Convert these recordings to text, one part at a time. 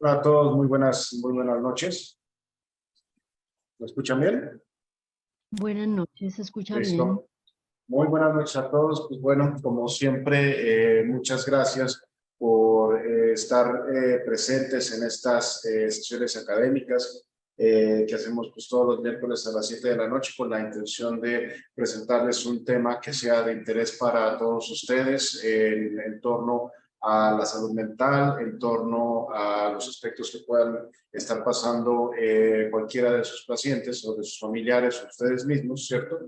Hola a todos, muy buenas noches. ¿Me escuchan bien? Buenas noches, ¿se escucha bien? Listo. Muy buenas noches a todos. Pues bueno, como siempre, muchas gracias por estar presentes en estas sesiones académicas que hacemos pues, todos los miércoles a las 7 de la noche con la intención de presentarles un tema que sea de interés para todos ustedes en torno a la salud mental, en torno a los aspectos que puedan estar pasando cualquiera de sus pacientes o de sus familiares o ustedes mismos, ¿cierto?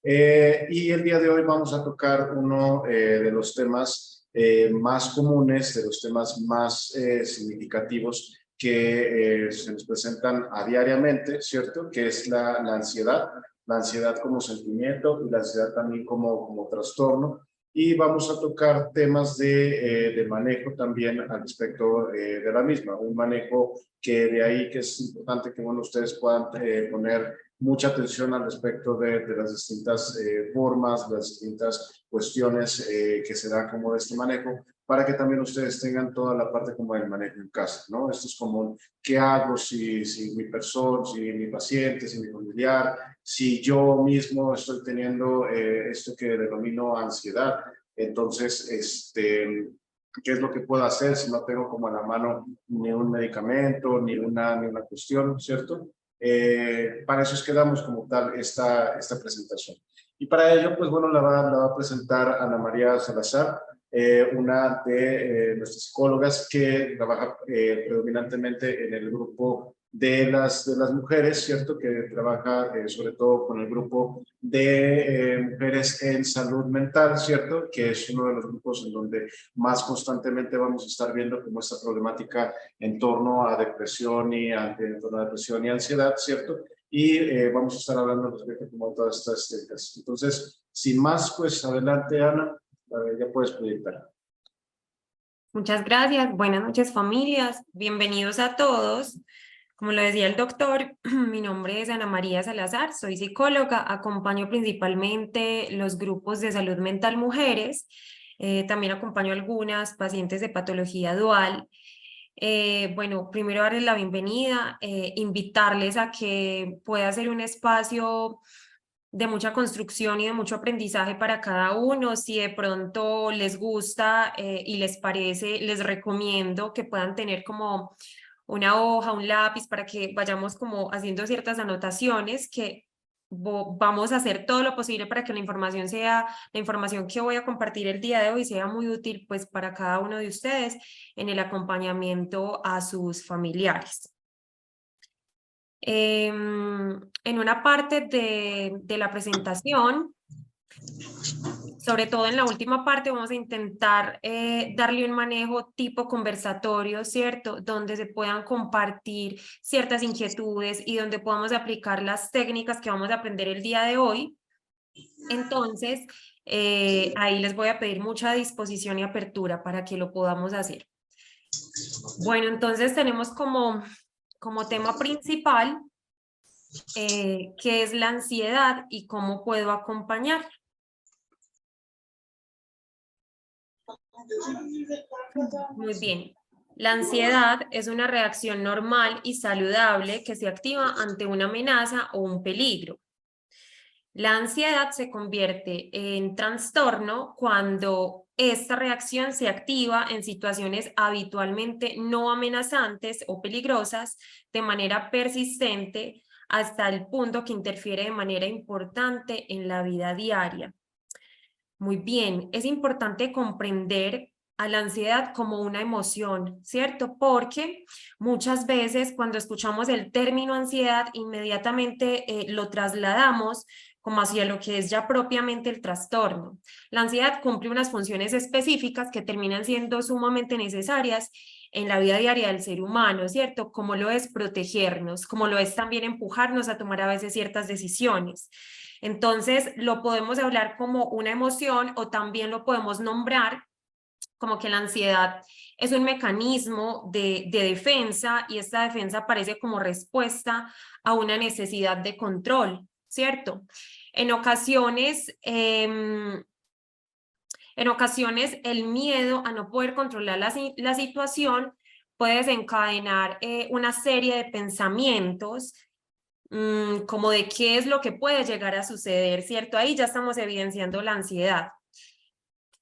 Y el día de hoy vamos a tocar uno de los temas más comunes, de los temas más significativos que se nos presentan a diariamente, ¿cierto? Que es la ansiedad como sentimiento y la ansiedad también como trastorno. Y vamos a tocar temas de manejo también al respecto de la misma, un manejo que de ahí que es importante que bueno, ustedes puedan poner mucha atención al respecto de las distintas formas, las distintas cuestiones que se da como de este manejo, para que también ustedes tengan toda la parte como del manejo en casa, ¿no? Esto es como, ¿qué hago si mi persona, si mi paciente, si mi familiar, si yo mismo estoy teniendo esto que denomino ansiedad? Entonces, ¿qué es lo que puedo hacer si no tengo como a la mano ni un medicamento, ni una cuestión, ¿cierto? Para eso es que damos como tal esta presentación. Y para ello, pues bueno, la va a presentar Ana María Salazar, una de nuestras psicólogas que trabaja predominantemente en el grupo de las mujeres, ¿cierto? Que trabaja sobre todo con el grupo de mujeres en salud mental, ¿cierto? Que es uno de los grupos en donde más constantemente vamos a estar viendo como esta problemática en torno a depresión en torno a depresión y ansiedad, ¿cierto? Y vamos a estar hablando respecto como de todas estas técnicas. Entonces, sin más, pues adelante, Ana, ya puedes proyectar. Muchas gracias. Buenas noches, familias. Bienvenidos a todos. Como lo decía el doctor, mi nombre es Ana María Salazar, soy psicóloga, acompaño principalmente los grupos de salud mental mujeres, también acompaño algunas pacientes de patología dual. Bueno, primero darles la bienvenida, invitarles a que pueda ser un espacio de mucha construcción y de mucho aprendizaje para cada uno. Si de pronto les gusta y les parece, les recomiendo que puedan tener como una hoja, un lápiz para que vayamos como haciendo ciertas anotaciones que vamos a hacer todo lo posible para que la información que voy a compartir el día de hoy sea muy útil pues para cada uno de ustedes en el acompañamiento a sus familiares. En una parte de la presentación, sobre todo en la última parte, vamos a intentar darle un manejo tipo conversatorio, ¿cierto? Donde se puedan compartir ciertas inquietudes y donde podamos aplicar las técnicas que vamos a aprender el día de hoy. Entonces, ahí les voy a pedir mucha disposición y apertura para que lo podamos hacer. Bueno, entonces tenemos como tema principal qué es la ansiedad y cómo puedo acompañar. Muy bien. La ansiedad es una reacción normal y saludable que se activa ante una amenaza o un peligro. La ansiedad se convierte en trastorno cuando esta reacción se activa en situaciones habitualmente no amenazantes o peligrosas de manera persistente hasta el punto que interfiere de manera importante en la vida diaria. Muy bien, es importante comprender a la ansiedad como una emoción, ¿cierto? Porque muchas veces cuando escuchamos el término ansiedad, inmediatamente lo trasladamos como hacia lo que es ya propiamente el trastorno. La ansiedad cumple unas funciones específicas que terminan siendo sumamente necesarias en la vida diaria del ser humano, ¿cierto? Como lo es protegernos, como lo es también empujarnos a tomar a veces ciertas decisiones. Entonces, lo podemos hablar como una emoción o también lo podemos nombrar como que la ansiedad es un mecanismo de defensa y esta defensa aparece como respuesta a una necesidad de control, ¿cierto? En ocasiones, el miedo a no poder controlar la situación puede desencadenar una serie de pensamientos como de qué es lo que puede llegar a suceder, ¿cierto? Ahí ya estamos evidenciando la ansiedad.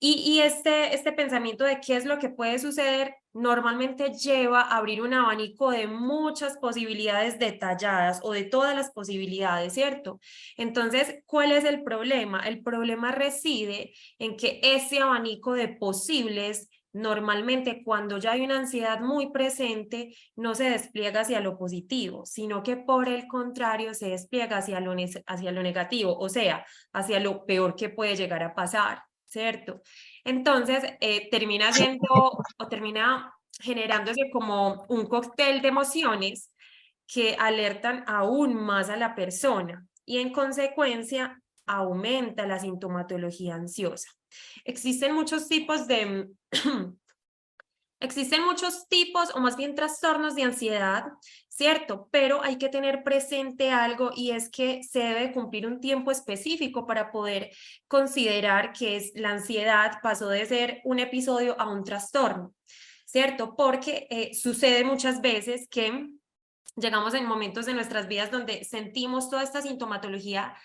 Y este pensamiento de qué es lo que puede suceder normalmente lleva a abrir un abanico de muchas posibilidades detalladas o de todas las posibilidades, ¿cierto? Entonces, ¿cuál es el problema? El problema reside en que ese abanico de posibles normalmente cuando ya hay una ansiedad muy presente no se despliega hacia lo positivo, sino que por el contrario se despliega hacia lo negativo, o sea, hacia lo peor que puede llegar a pasar. ¿Cierto? Entonces, termina siendo o termina generándose como un cóctel de emociones que alertan aún más a la persona y en consecuencia aumenta la sintomatología ansiosa. Existen muchos tipos de Existen muchos tipos o más bien trastornos de ansiedad, ¿cierto? Pero hay que tener presente algo y es que se debe cumplir un tiempo específico para poder considerar que la ansiedad pasó de ser un episodio a un trastorno, ¿cierto? Porque sucede muchas veces que llegamos en momentos de nuestras vidas donde sentimos toda esta sintomatología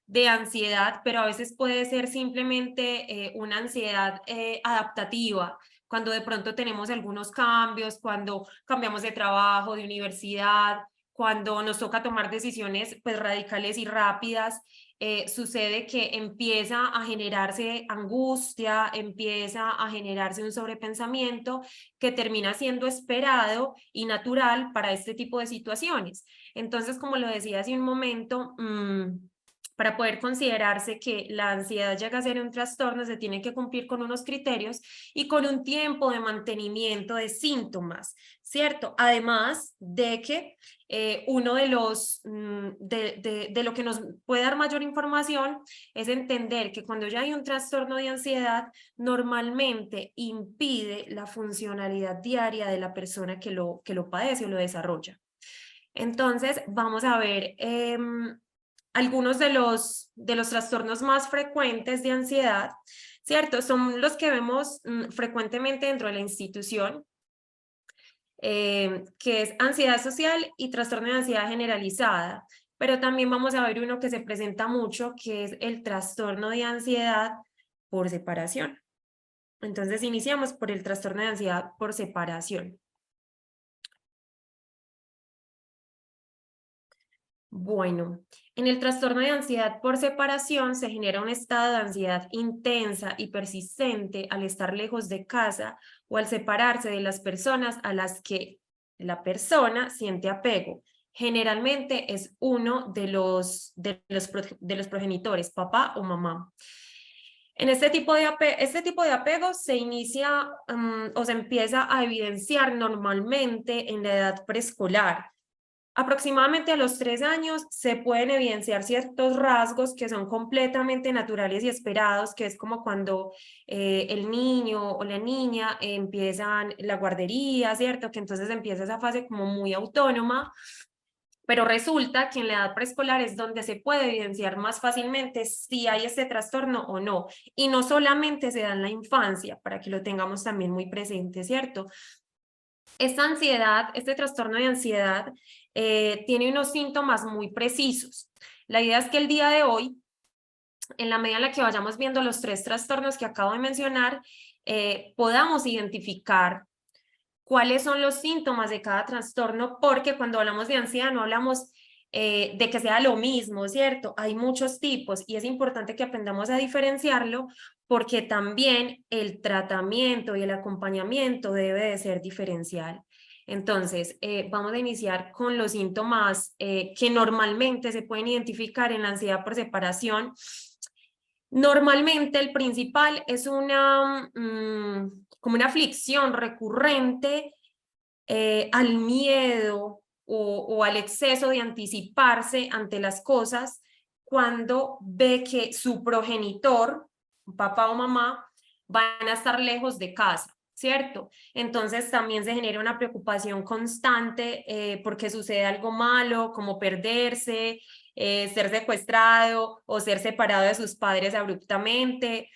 de ansiedad, pero a veces puede ser simplemente una ansiedad adaptativa, cuando de pronto tenemos algunos cambios, cuando cambiamos de trabajo, de universidad, cuando nos toca tomar decisiones pues radicales y rápidas, sucede que empieza a generarse angustia, empieza a generarse un sobrepensamiento que termina siendo esperado y natural para este tipo de situaciones. Entonces, como lo decía hace un momento, para poder considerarse que la ansiedad llega a ser un trastorno, se tiene que cumplir con unos criterios y con un tiempo de mantenimiento de síntomas, ¿cierto? Además de que uno de de lo que nos puede dar mayor información es entender que cuando ya hay un trastorno de ansiedad, normalmente impide la funcionalidad diaria de la persona que lo padece o lo desarrolla. Entonces, vamos a ver algunos de los trastornos más frecuentes de ansiedad, ¿cierto? Son los que vemos frecuentemente dentro de la institución, que es ansiedad social y trastorno de ansiedad generalizada. Pero también vamos a ver uno que se presenta mucho, que es el trastorno de ansiedad por separación. Entonces, iniciamos por el trastorno de ansiedad por separación. Bueno, en el trastorno de ansiedad por separación se genera un estado de ansiedad intensa y persistente al estar lejos de casa o al separarse de las personas a las que la persona siente apego. Generalmente es uno de los progenitores, papá o mamá. En este tipo de apego se inicia o se empieza a evidenciar normalmente en la edad preescolar. Aproximadamente a los 3 años se pueden evidenciar ciertos rasgos que son completamente naturales y esperados, que es como cuando el niño o la niña empiezan la guardería, ¿cierto? Que entonces empieza esa fase como muy autónoma, pero resulta que en la edad preescolar es donde se puede evidenciar más fácilmente si hay este trastorno o no. Y no solamente se da en la infancia, para que lo tengamos también muy presente, ¿cierto? Esta ansiedad, este trastorno de ansiedad, tiene unos síntomas muy precisos. La idea es que el día de hoy, en la medida en la que vayamos viendo los 3 trastornos que acabo de mencionar, podamos identificar cuáles son los síntomas de cada trastorno, porque cuando hablamos de ansiedad no hablamos de que sea lo mismo, ¿cierto? Hay muchos tipos y es importante que aprendamos a diferenciarlo porque también el tratamiento y el acompañamiento debe de ser diferencial. Entonces, vamos a iniciar con los síntomas que normalmente se pueden identificar en la ansiedad por separación. Normalmente el principal es como una aflicción recurrente al miedo o al exceso de anticiparse ante las cosas cuando ve que su progenitor, papá o mamá, van a estar lejos de casa, ¿cierto? Entonces también se genera una preocupación constante porque sucede algo malo, como perderse, ser secuestrado o ser separado de sus padres abruptamente.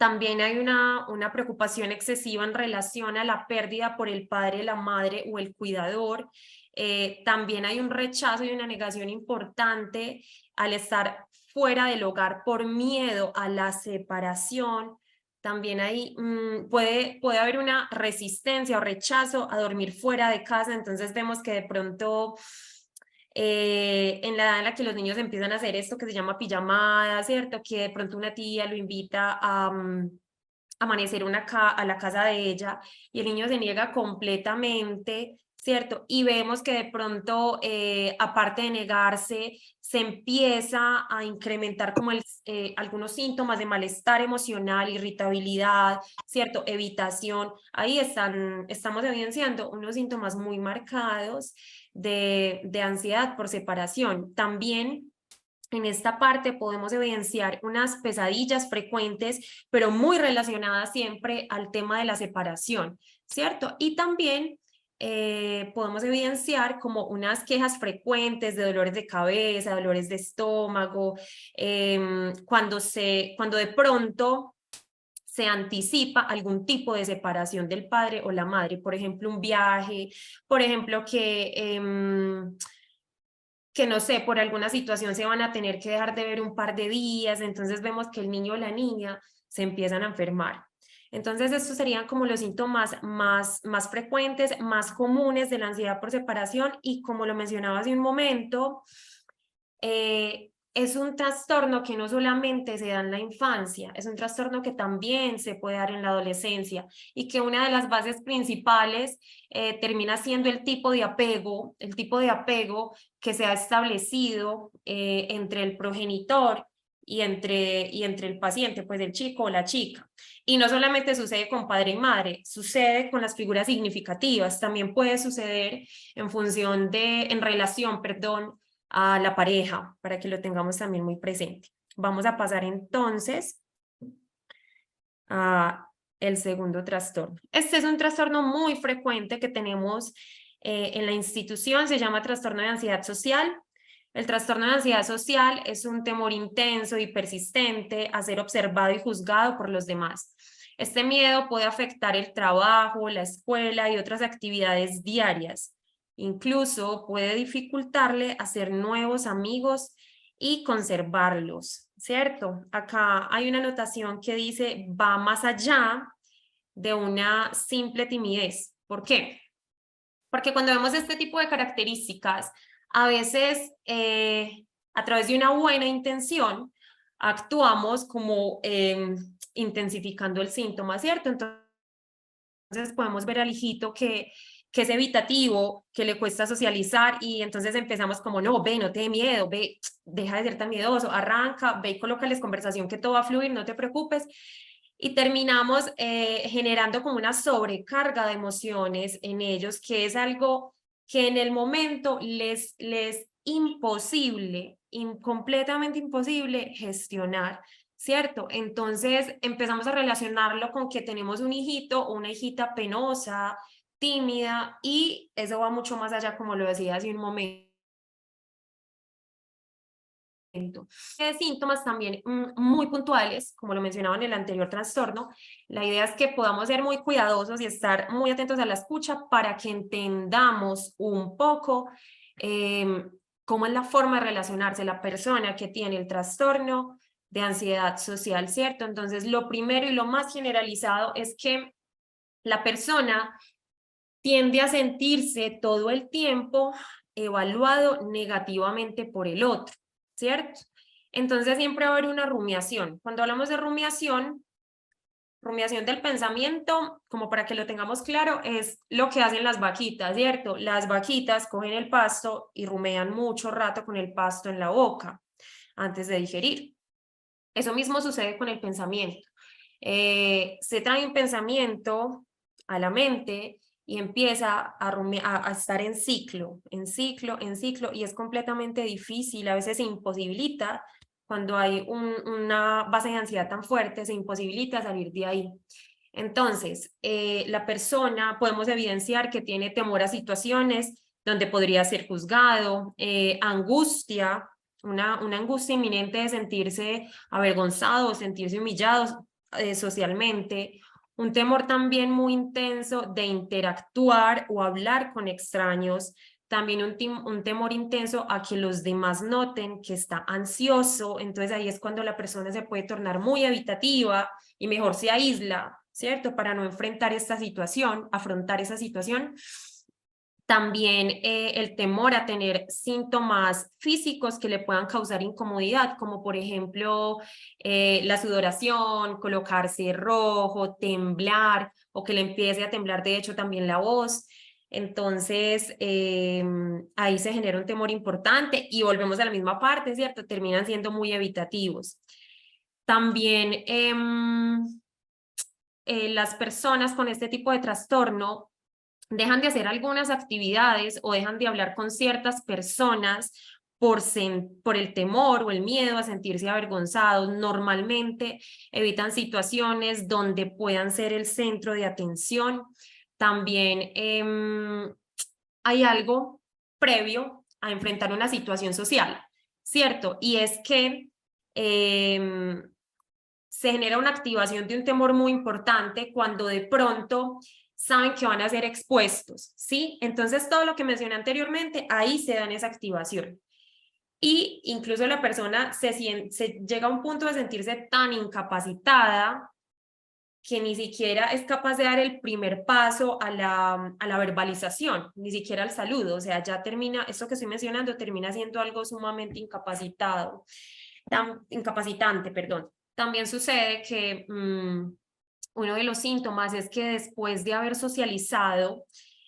También hay una preocupación excesiva en relación a la pérdida por el padre, la madre o el cuidador. También hay un rechazo y una negación importante al estar fuera del hogar por miedo a la separación. También puede haber una resistencia o rechazo a dormir fuera de casa. Entonces vemos que de pronto en la edad en la que los niños empiezan a hacer esto que se llama pijamada, ¿cierto? Que de pronto una tía lo invita a amanecer a la casa de ella y el niño se niega completamente, ¿cierto? Y vemos que de pronto, aparte de negarse, se empieza a incrementar como algunos síntomas de malestar emocional, irritabilidad, ¿cierto? Evitación. Ahí estamos evidenciando unos síntomas muy marcados de ansiedad por separación. También en esta parte podemos evidenciar unas pesadillas frecuentes, pero muy relacionadas siempre al tema de la separación, ¿cierto? Y también podemos evidenciar como unas quejas frecuentes de dolores de cabeza, dolores de estómago, cuando de pronto se anticipa algún tipo de separación del padre o la madre, por ejemplo, un viaje, por ejemplo, que no sé, por alguna situación se van a tener que dejar de ver un par de días, entonces vemos que el niño o la niña se empiezan a enfermar. Entonces estos serían como los síntomas más frecuentes, más comunes de la ansiedad por separación y como lo mencionaba hace un momento, es un trastorno que no solamente se da en la infancia, es un trastorno que también se puede dar en la adolescencia y que una de las bases principales termina siendo el tipo de apego que se ha establecido entre el progenitor y entre el paciente, pues el chico o la chica. Y no solamente sucede con padre y madre, sucede con las figuras significativas, también puede suceder en relación, perdón, a la pareja, para que lo tengamos también muy presente. Vamos a pasar entonces a el segundo trastorno. Este es un trastorno muy frecuente que tenemos en la institución, se llama trastorno de ansiedad social. El trastorno de ansiedad social es un temor intenso y persistente a ser observado y juzgado por los demás. Este miedo puede afectar el trabajo, la escuela y otras actividades diarias. Incluso puede dificultarle hacer nuevos amigos y conservarlos, ¿cierto? Acá hay una anotación que dice va más allá de una simple timidez. ¿Por qué? Porque cuando vemos este tipo de características, a veces a través de una buena intención, actuamos como intensificando el síntoma, ¿cierto? Entonces podemos ver al hijito que es evitativo, que le cuesta socializar y entonces empezamos como, no, ve, no te dé miedo, ve, deja de ser tan miedoso, arranca, ve y colócales conversación que todo va a fluir, no te preocupes. Y terminamos generando como una sobrecarga de emociones en ellos, que es algo que en el momento les imposible, completamente imposible gestionar, ¿cierto? Entonces empezamos a relacionarlo con que tenemos un hijito o una hijita penosa, tímida, y eso va mucho más allá, como lo decía hace un momento. Síntomas también muy puntuales, como lo mencionaba en el anterior trastorno. La idea es que podamos ser muy cuidadosos y estar muy atentos a la escucha para que entendamos un poco cómo es la forma de relacionarse la persona que tiene el trastorno de ansiedad social, ¿cierto? Entonces, lo primero y lo más generalizado es que la persona tiende a sentirse todo el tiempo evaluado negativamente por el otro, ¿cierto? Entonces siempre va a haber una rumiación. Cuando hablamos de rumiación del pensamiento, como para que lo tengamos claro, es lo que hacen las vaquitas, ¿cierto? Las vaquitas cogen el pasto y rumean mucho rato con el pasto en la boca antes de digerir. Eso mismo sucede con el pensamiento. Se trae un pensamiento a la mente y empieza a estar en ciclo, y es completamente difícil, a veces se imposibilita, cuando hay una base de ansiedad tan fuerte, se imposibilita salir de ahí. Entonces, la persona podemos evidenciar que tiene temor a situaciones donde podría ser juzgado, angustia, una angustia inminente de sentirse avergonzado, sentirse humillado, socialmente, un temor también muy intenso de interactuar o hablar con extraños, también un temor intenso a que los demás noten que está ansioso, entonces ahí es cuando la persona se puede tornar muy evitativa y mejor se aísla, ¿cierto? Para no enfrentar esta situación, afrontar esa situación. También el temor a tener síntomas físicos que le puedan causar incomodidad, como por ejemplo la sudoración, colocarse rojo, temblar, o que le empiece a temblar de hecho también la voz. Entonces, ahí se genera un temor importante y volvemos a la misma parte, ¿cierto? Terminan siendo muy evitativos. También las personas con este tipo de trastorno dejan de hacer algunas actividades o dejan de hablar con ciertas personas por el temor o el miedo a sentirse avergonzados. Normalmente evitan situaciones donde puedan ser el centro de atención. También hay algo previo a enfrentar una situación social, ¿cierto? Y es que se genera una activación de un temor muy importante cuando de pronto saben que van a ser expuestos, ¿sí? Entonces todo lo que mencioné anteriormente, ahí se da esa activación. Y incluso la persona se llega a un punto de sentirse tan incapacitada que ni siquiera es capaz de dar el primer paso a la verbalización, ni siquiera al saludo, o sea, ya termina, esto que estoy mencionando termina siendo algo sumamente incapacitante, perdón. También sucede que uno de los síntomas es que después de haber socializado,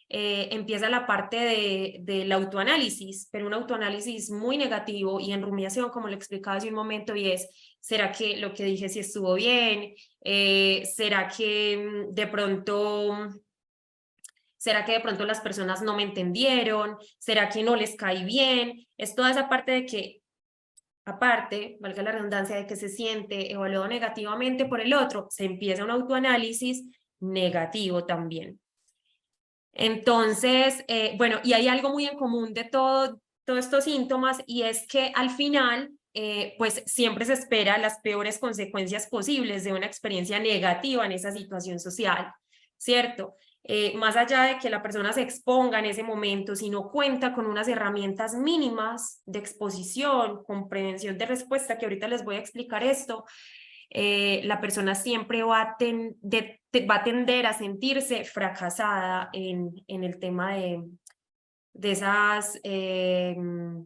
empieza la parte del autoanálisis, pero un autoanálisis muy negativo y en rumiación, como lo explicaba hace un momento, y es, ¿será que lo que dije sí estuvo bien? ¿Será que de pronto las personas no me entendieron? ¿Será que no les caí bien? Es toda esa parte de que, aparte, valga la redundancia, de que se siente evaluado negativamente por el otro, se empieza un autoanálisis negativo también. Entonces, bueno, y hay algo muy en común de todos estos síntomas y es que al final, pues siempre se espera las peores consecuencias posibles de una experiencia negativa en esa situación social, ¿cierto? Más allá de que la persona se exponga en ese momento, si no cuenta con unas herramientas mínimas de exposición, con prevención de respuesta, que ahorita les voy a explicar esto, la persona siempre va a tender a sentirse fracasada en el tema de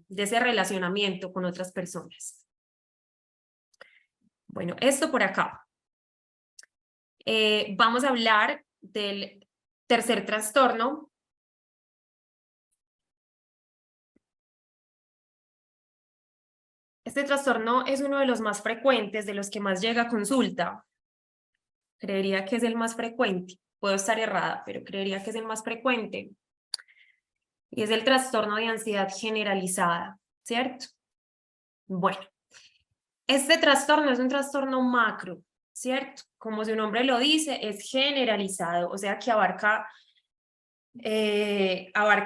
ese relacionamiento con otras personas. Bueno, esto por acá. Vamos a hablar del tercer trastorno. Este trastorno es uno de los más frecuentes, de los que más llega a consulta. Creería que es el más frecuente. Puedo estar errada, pero creería que es el más frecuente. Y es el trastorno de ansiedad generalizada, ¿cierto? Bueno, este trastorno es un trastorno macro, ¿cierto? Como su nombre lo dice, es generalizado, o sea que abarca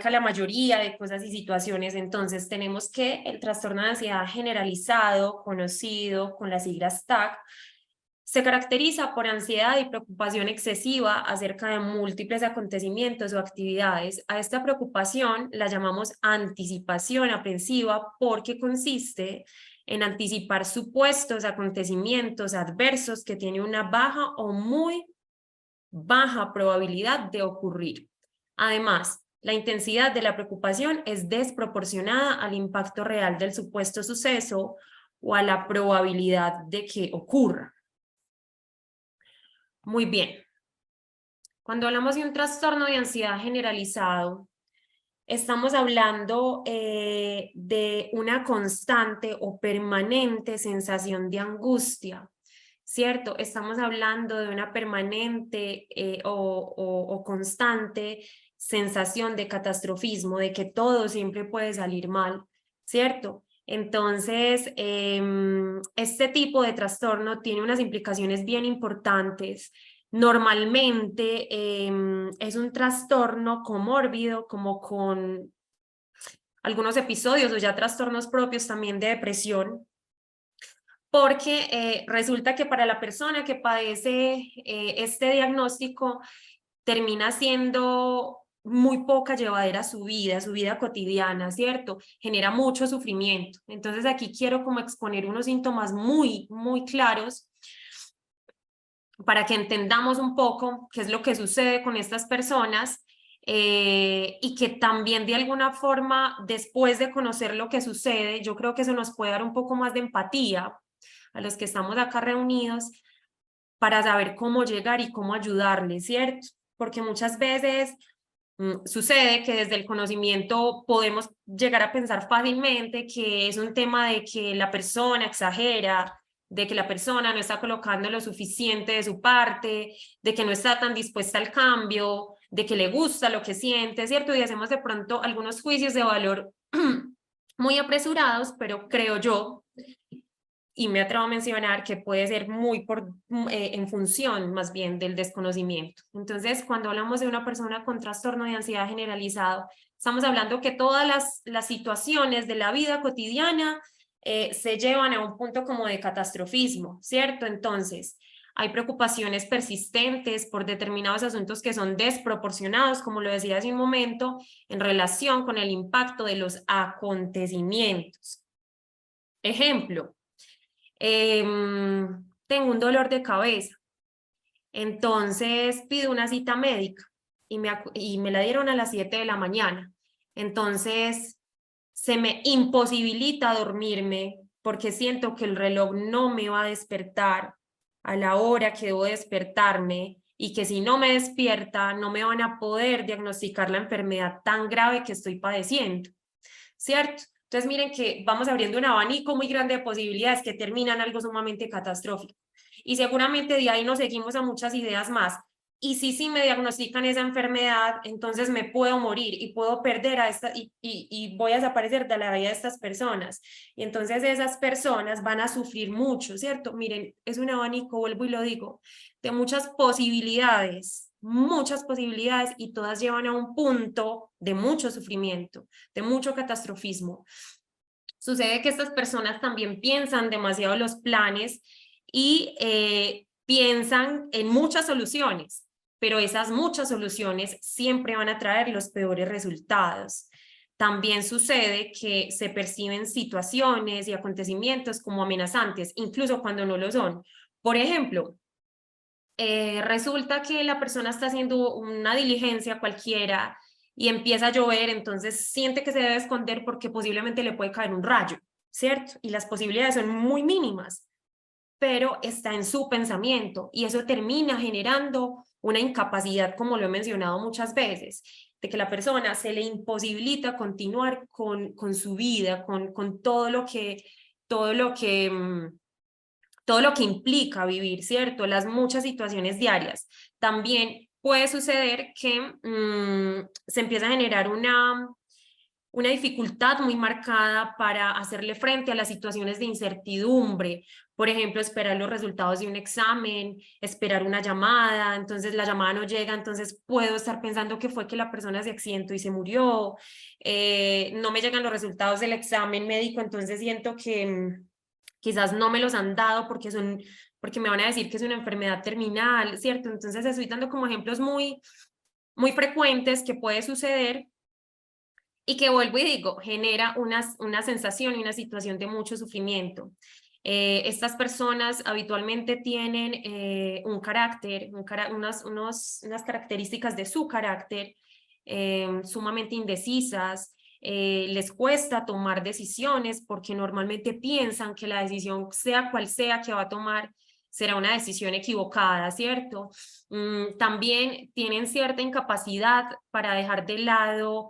la mayoría de cosas y situaciones. Entonces tenemos que el trastorno de ansiedad generalizado, conocido con las siglas TAC, se caracteriza por ansiedad y preocupación excesiva acerca de múltiples acontecimientos o actividades. A esta preocupación la llamamos anticipación aprensiva porque consiste en anticipar supuestos acontecimientos adversos que tienen una baja o muy baja probabilidad de ocurrir. Además, la intensidad de la preocupación es desproporcionada al impacto real del supuesto suceso o a la probabilidad de que ocurra. Muy bien. Cuando hablamos de un trastorno de ansiedad generalizado, estamos hablando de una constante o permanente sensación de angustia, ¿cierto? Estamos hablando de una permanente o constante sensación de catastrofismo, de que todo siempre puede salir mal, ¿cierto? Entonces, este tipo de trastorno tiene unas implicaciones bien importantes. Normalmente es un trastorno comórbido, como con algunos episodios o ya trastornos propios también de depresión, porque resulta que para la persona que padece este diagnóstico termina siendo muy poca llevadera su vida cotidiana, ¿cierto? Genera mucho sufrimiento. Entonces aquí quiero como exponer unos síntomas muy, muy claros para que entendamos un poco qué es lo que sucede con estas personas y que también de alguna forma, después de conocer lo que sucede, yo creo que eso nos puede dar un poco más de empatía a los que estamos acá reunidos para saber cómo llegar y cómo ayudarles, ¿cierto? Porque muchas veces sucede que desde el conocimiento podemos llegar a pensar fácilmente que es un tema de que la persona exagera, de que la persona no está colocando lo suficiente de su parte, de que no está tan dispuesta al cambio, de que le gusta lo que siente, ¿cierto? Y hacemos de pronto algunos juicios de valor muy apresurados, pero creo yo, y me atrevo a mencionar que puede ser muy en función más bien del desconocimiento. Entonces, cuando hablamos de una persona con trastorno de ansiedad generalizado, estamos hablando que todas las situaciones de la vida cotidiana se llevan a un punto como de catastrofismo, ¿cierto? Entonces, hay preocupaciones persistentes por determinados asuntos que son desproporcionados, como lo decía hace un momento, en relación con el impacto de los acontecimientos. Ejemplo, tengo un dolor de cabeza, entonces pido una cita médica y me la dieron a las 7 de la mañana. Entonces se me imposibilita dormirme porque siento que el reloj no me va a despertar a la hora que debo despertarme y que si no me despierta no me van a poder diagnosticar la enfermedad tan grave que estoy padeciendo, ¿cierto? Entonces miren que vamos abriendo un abanico muy grande de posibilidades que terminan algo sumamente catastrófico. Y seguramente de ahí nos seguimos a muchas ideas más. Y si me diagnostican esa enfermedad, entonces me puedo morir y puedo perder a esta y voy a desaparecer de la vida de estas personas. Y entonces esas personas van a sufrir mucho, ¿cierto? Miren, es un abanico, vuelvo y lo digo, de muchas posibilidades y todas llevan a un punto de mucho sufrimiento, de mucho catastrofismo. Sucede que estas personas también piensan demasiado los planes y piensan en muchas soluciones, pero esas muchas soluciones siempre van a traer los peores resultados. También sucede que se perciben situaciones y acontecimientos como amenazantes, incluso cuando no lo son. Por ejemplo, resulta que la persona está haciendo una diligencia cualquiera y empieza a llover, entonces siente que se debe esconder porque posiblemente le puede caer un rayo, ¿cierto? Y las posibilidades son muy mínimas, pero está en su pensamiento y eso termina generando una incapacidad, como lo he mencionado muchas veces, de que la persona se le imposibilita continuar con su vida, con todo lo que implica vivir, ¿cierto? Las muchas situaciones diarias. También puede suceder que se empieza a generar una dificultad muy marcada para hacerle frente a las situaciones de incertidumbre. Por ejemplo, esperar los resultados de un examen, esperar una llamada, entonces la llamada no llega, entonces puedo estar pensando que fue que la persona se accidentó y se murió, no me llegan los resultados del examen médico, entonces siento que quizás no me los han dado porque me van a decir que es una enfermedad terminal, ¿cierto? Entonces estoy dando como ejemplos muy, muy frecuentes que puede suceder y que vuelvo y digo, genera una sensación y una situación de mucho sufrimiento. Estas personas habitualmente tienen un carácter, unas características de su carácter sumamente indecisas, les cuesta tomar decisiones porque normalmente piensan que la decisión, sea cual sea que va a tomar, será una decisión equivocada, ¿cierto? También tienen cierta incapacidad para dejar de lado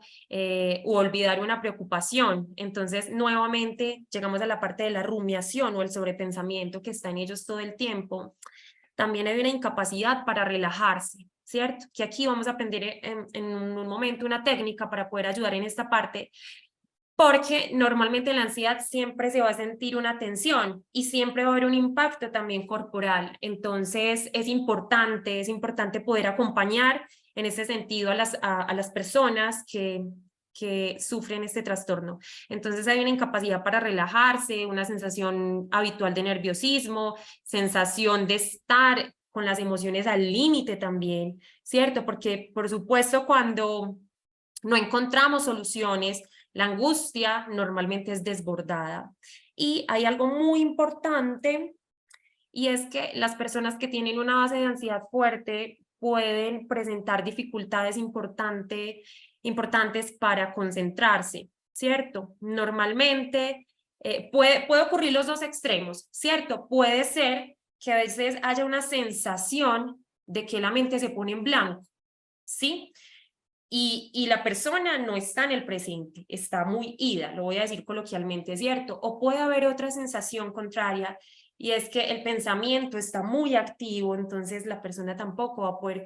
o olvidar una preocupación. Entonces, nuevamente, llegamos a la parte de la rumiación o el sobrepensamiento que está en ellos todo el tiempo. También hay una incapacidad para relajarse, ¿cierto? Que aquí vamos a aprender en un momento una técnica para poder ayudar en esta parte, porque normalmente en la ansiedad siempre se va a sentir una tensión y siempre va a haber un impacto también corporal. Entonces es importante poder acompañar en ese sentido a las personas que que sufren este trastorno. Entonces hay una incapacidad para relajarse, una sensación habitual de nerviosismo, sensación de estar con las emociones al límite también, ¿cierto? Porque, por supuesto, cuando no encontramos soluciones, la angustia normalmente es desbordada. Y hay algo muy importante, y es que las personas que tienen una base de ansiedad fuerte pueden presentar dificultades importantes para concentrarse, ¿cierto? Normalmente puede ocurrir los dos extremos, ¿cierto? Puede ser que a veces haya una sensación de que la mente se pone en blanco, ¿sí? Y la persona no está en el presente, está muy ida, lo voy a decir coloquialmente, ¿cierto? O puede haber otra sensación contraria, y es que el pensamiento está muy activo, entonces la persona tampoco va a poder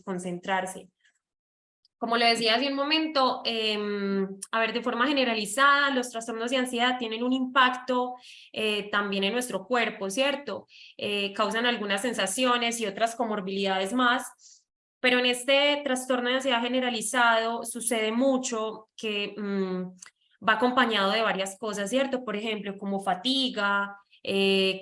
concentrarse. Como le decía hace un momento, a ver, de forma generalizada, los trastornos de ansiedad tienen un impacto también en nuestro cuerpo, ¿cierto? Causan algunas sensaciones y otras comorbilidades más, pero en este trastorno de ansiedad generalizado sucede mucho que va acompañado de varias cosas, ¿cierto? Por ejemplo, como fatiga,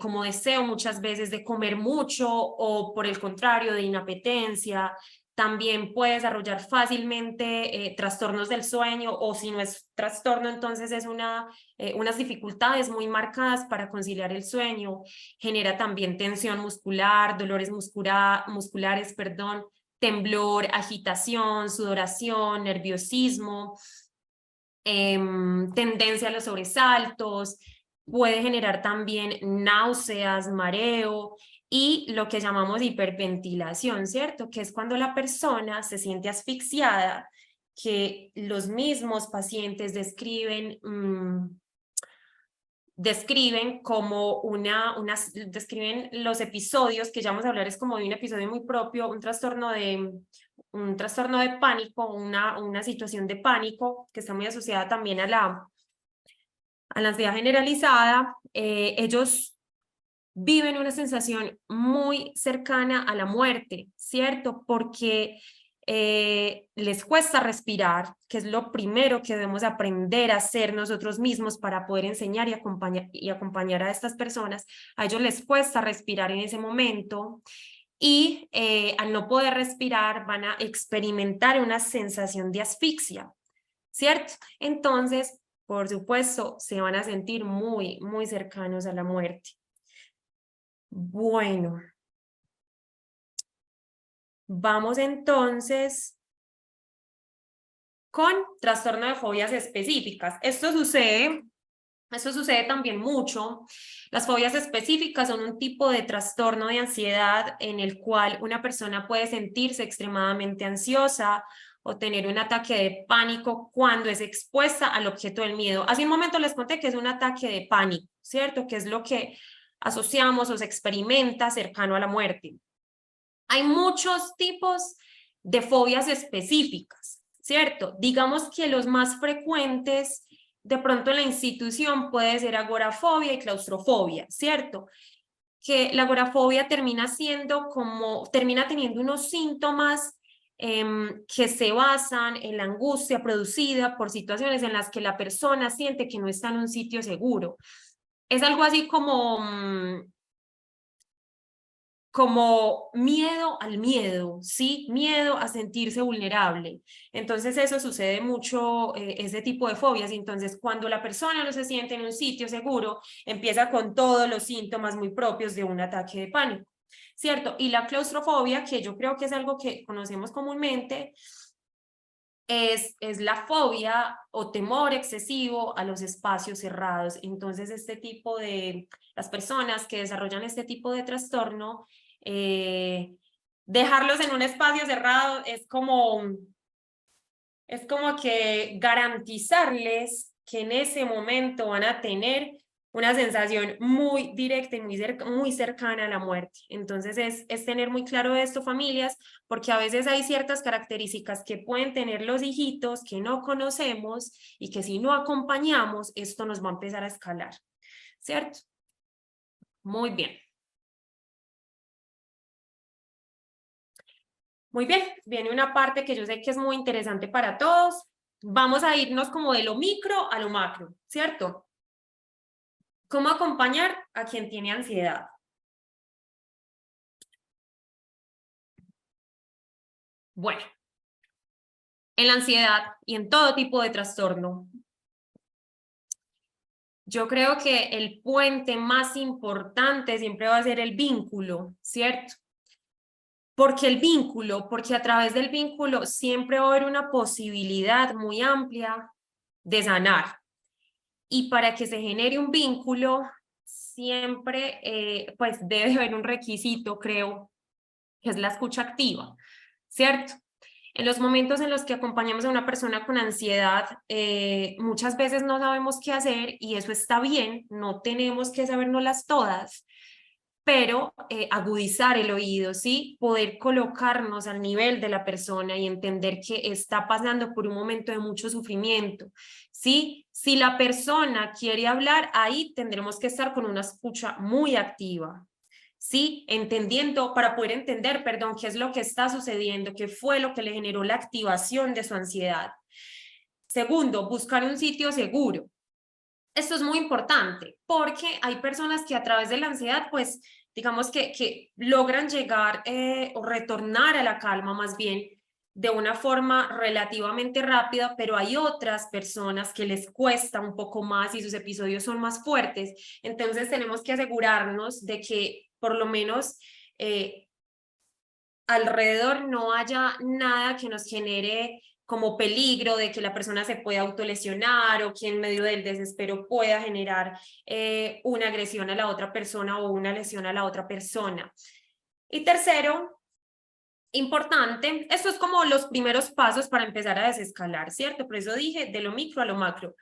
como deseo muchas veces de comer mucho o por el contrario de inapetencia. También puede desarrollar fácilmente trastornos del sueño, o si no es trastorno, entonces es unas dificultades muy marcadas para conciliar el sueño. Genera también tensión muscular, dolores musculares, perdón, temblor, agitación, sudoración, nerviosismo, tendencia a los sobresaltos. Puede generar también náuseas, mareo y lo que llamamos hiperventilación, ¿cierto? Que es cuando la persona se siente asfixiada, que los mismos pacientes describen como describen los episodios, que ya vamos a hablar, es como de un episodio muy propio, un trastorno de pánico, una situación de pánico que está muy asociada también a la ansiedad generalizada. Ellos viven una sensación muy cercana a la muerte, ¿cierto? Porque les cuesta respirar, que es lo primero que debemos aprender a hacer nosotros mismos para poder enseñar y acompañar a estas personas. A ellos les cuesta respirar en ese momento, y al no poder respirar van a experimentar una sensación de asfixia, ¿cierto? Entonces, por supuesto, se van a sentir muy, muy cercanos a la muerte. Bueno, vamos entonces con trastorno de fobias específicas. Esto sucede también mucho. Las fobias específicas son un tipo de trastorno de ansiedad en el cual una persona puede sentirse extremadamente ansiosa o tener un ataque de pánico cuando es expuesta al objeto del miedo. Hace un momento les conté que es un ataque de pánico, ¿cierto? Que es lo que asociamos o se experimenta cercano a la muerte. Hay muchos tipos de fobias específicas, ¿cierto? Digamos que los más frecuentes de pronto en la institución puede ser agorafobia y claustrofobia, ¿cierto? Que la agorafobia termina teniendo unos síntomas que se basan en la angustia producida por situaciones en las que la persona siente que no está en un sitio seguro. Es algo así como miedo al miedo, ¿sí? Miedo a sentirse vulnerable. Entonces eso sucede mucho, ese tipo de fobias. Entonces cuando la persona no se siente en un sitio seguro, empieza con todos los síntomas muy propios de un ataque de pánico, ¿cierto? Y la claustrofobia, que yo creo que es algo que conocemos comúnmente, es la fobia o temor excesivo a los espacios cerrados. Entonces las personas que desarrollan este tipo de trastorno, dejarlos en un espacio cerrado es como que garantizarles que en ese momento van a tener una sensación muy directa y muy cercana a la muerte. Entonces es tener muy claro esto, familias, porque a veces hay ciertas características que pueden tener los hijitos que no conocemos y que si no acompañamos, esto nos va a empezar a escalar, ¿cierto? Muy bien. Muy bien, viene una parte que yo sé que es muy interesante para todos, vamos a irnos como de lo micro a lo macro, ¿cierto? ¿Cómo acompañar a quien tiene ansiedad? Bueno, en la ansiedad y en todo tipo de trastorno, yo creo que el puente más importante siempre va a ser el vínculo, ¿cierto? Porque el vínculo, porque a través del vínculo siempre va a haber una posibilidad muy amplia de sanar. Y para que se genere un vínculo, siempre pues debe haber un requisito, creo, que es la escucha activa, ¿cierto? En los momentos en los que acompañamos a una persona con ansiedad, muchas veces no sabemos qué hacer y eso está bien, no tenemos que sabérnoslas todas, pero agudizar el oído, ¿sí? Poder colocarnos al nivel de la persona y entender que está pasando por un momento de mucho sufrimiento, ¿sí? Si la persona quiere hablar, ahí tendremos que estar con una escucha muy activa, ¿sí? Entendiendo, para poder entender, perdón, qué es lo que está sucediendo, qué fue lo que le generó la activación de su ansiedad. Segundo, buscar un sitio seguro. Esto es muy importante porque hay personas que a través de la ansiedad, pues, digamos que logran llegar o retornar a la calma más bien de una forma relativamente rápida, pero hay otras personas que les cuesta un poco más y sus episodios son más fuertes. Entonces tenemos que asegurarnos de que por lo menos alrededor no haya nada que nos genere como peligro de que la persona se pueda autolesionar o que en medio del desespero pueda generar una agresión a la otra persona o una lesión a la otra persona. Y tercero, importante, esto es como los primeros pasos para empezar a desescalar, ¿cierto? Por eso dije de lo micro a lo macro.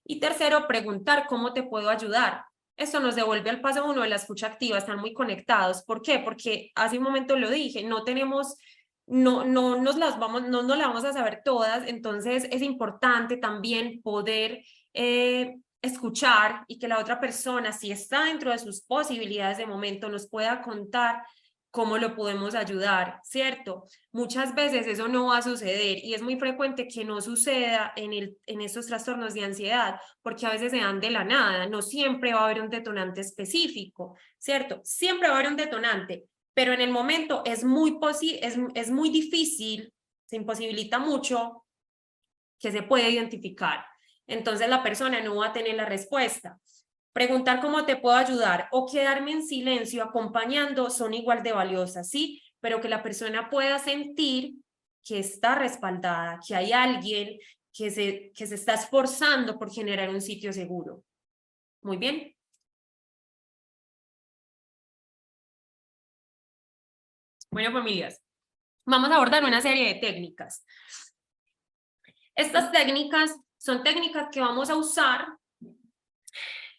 Y tercero, preguntar cómo te puedo ayudar. Esto nos devuelve al paso 1 de la escucha activa, están muy conectados. ¿Por qué? Porque hace un momento lo dije, no tenemos, no nos las vamos, no nos las vamos a saber todas, entonces es importante también poder escuchar y que la otra persona, si está dentro de sus posibilidades de momento, nos pueda contar cómo lo podemos ayudar, ¿cierto? Muchas veces eso no va a suceder y es muy frecuente que no suceda en estos trastornos de ansiedad, porque a veces se dan de la nada, no siempre va a haber un detonante específico, ¿cierto? Siempre va a haber un detonante, pero en el momento es muy difícil, se imposibilita mucho que se puede identificar. Entonces la persona no va a tener la respuesta. Preguntar cómo te puedo ayudar o quedarme en silencio acompañando son igual de valiosas, ¿sí? Pero que la persona pueda sentir que está respaldada, que hay alguien que se está esforzando por generar un sitio seguro. Muy bien. Bueno, familias, vamos a abordar una serie de técnicas. Estas técnicas son técnicas que vamos a usar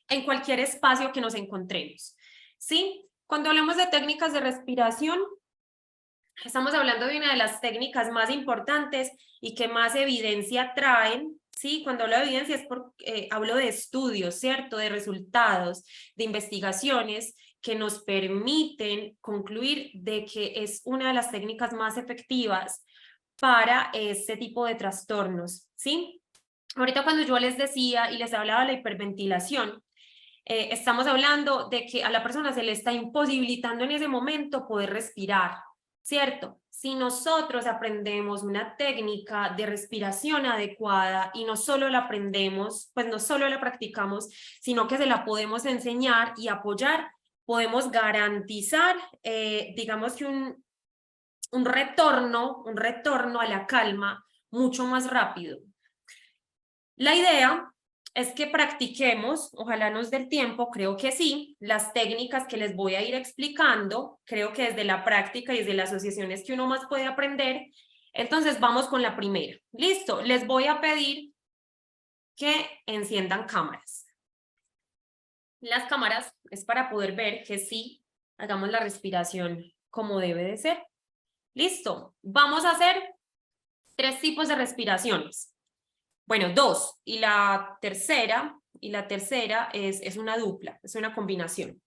en cualquier espacio que nos encontremos, ¿sí? Cuando hablamos de técnicas de respiración, estamos hablando de una de las técnicas más importantes y que más evidencia traen, ¿sí? Cuando hablo de evidencia es porque hablo de estudios, ¿cierto? De resultados, de investigaciones que nos permiten concluir de que es una de las técnicas más efectivas para este tipo de trastornos, ¿sí? Ahorita cuando yo les decía y les hablaba de la hiperventilación, estamos hablando de que a la persona se le está imposibilitando en ese momento poder respirar, ¿cierto? Si nosotros aprendemos una técnica de respiración adecuada y no solo la aprendemos, pues no solo la practicamos, sino que se la podemos enseñar y apoyar, podemos garantizar, digamos que un retorno a la calma mucho más rápido. La idea es que practiquemos, ojalá nos dé el tiempo, creo que sí, las técnicas que les voy a ir explicando, creo que desde la práctica y desde las asociaciones que uno más puede aprender. Entonces vamos con la primera. Listo, les voy a pedir que enciendan cámaras. Las cámaras es para poder ver que sí hagamos la respiración como debe de ser. Listo, vamos a hacer 3 tipos de respiraciones. Bueno, 2, y la tercera es una dupla, es una combinación.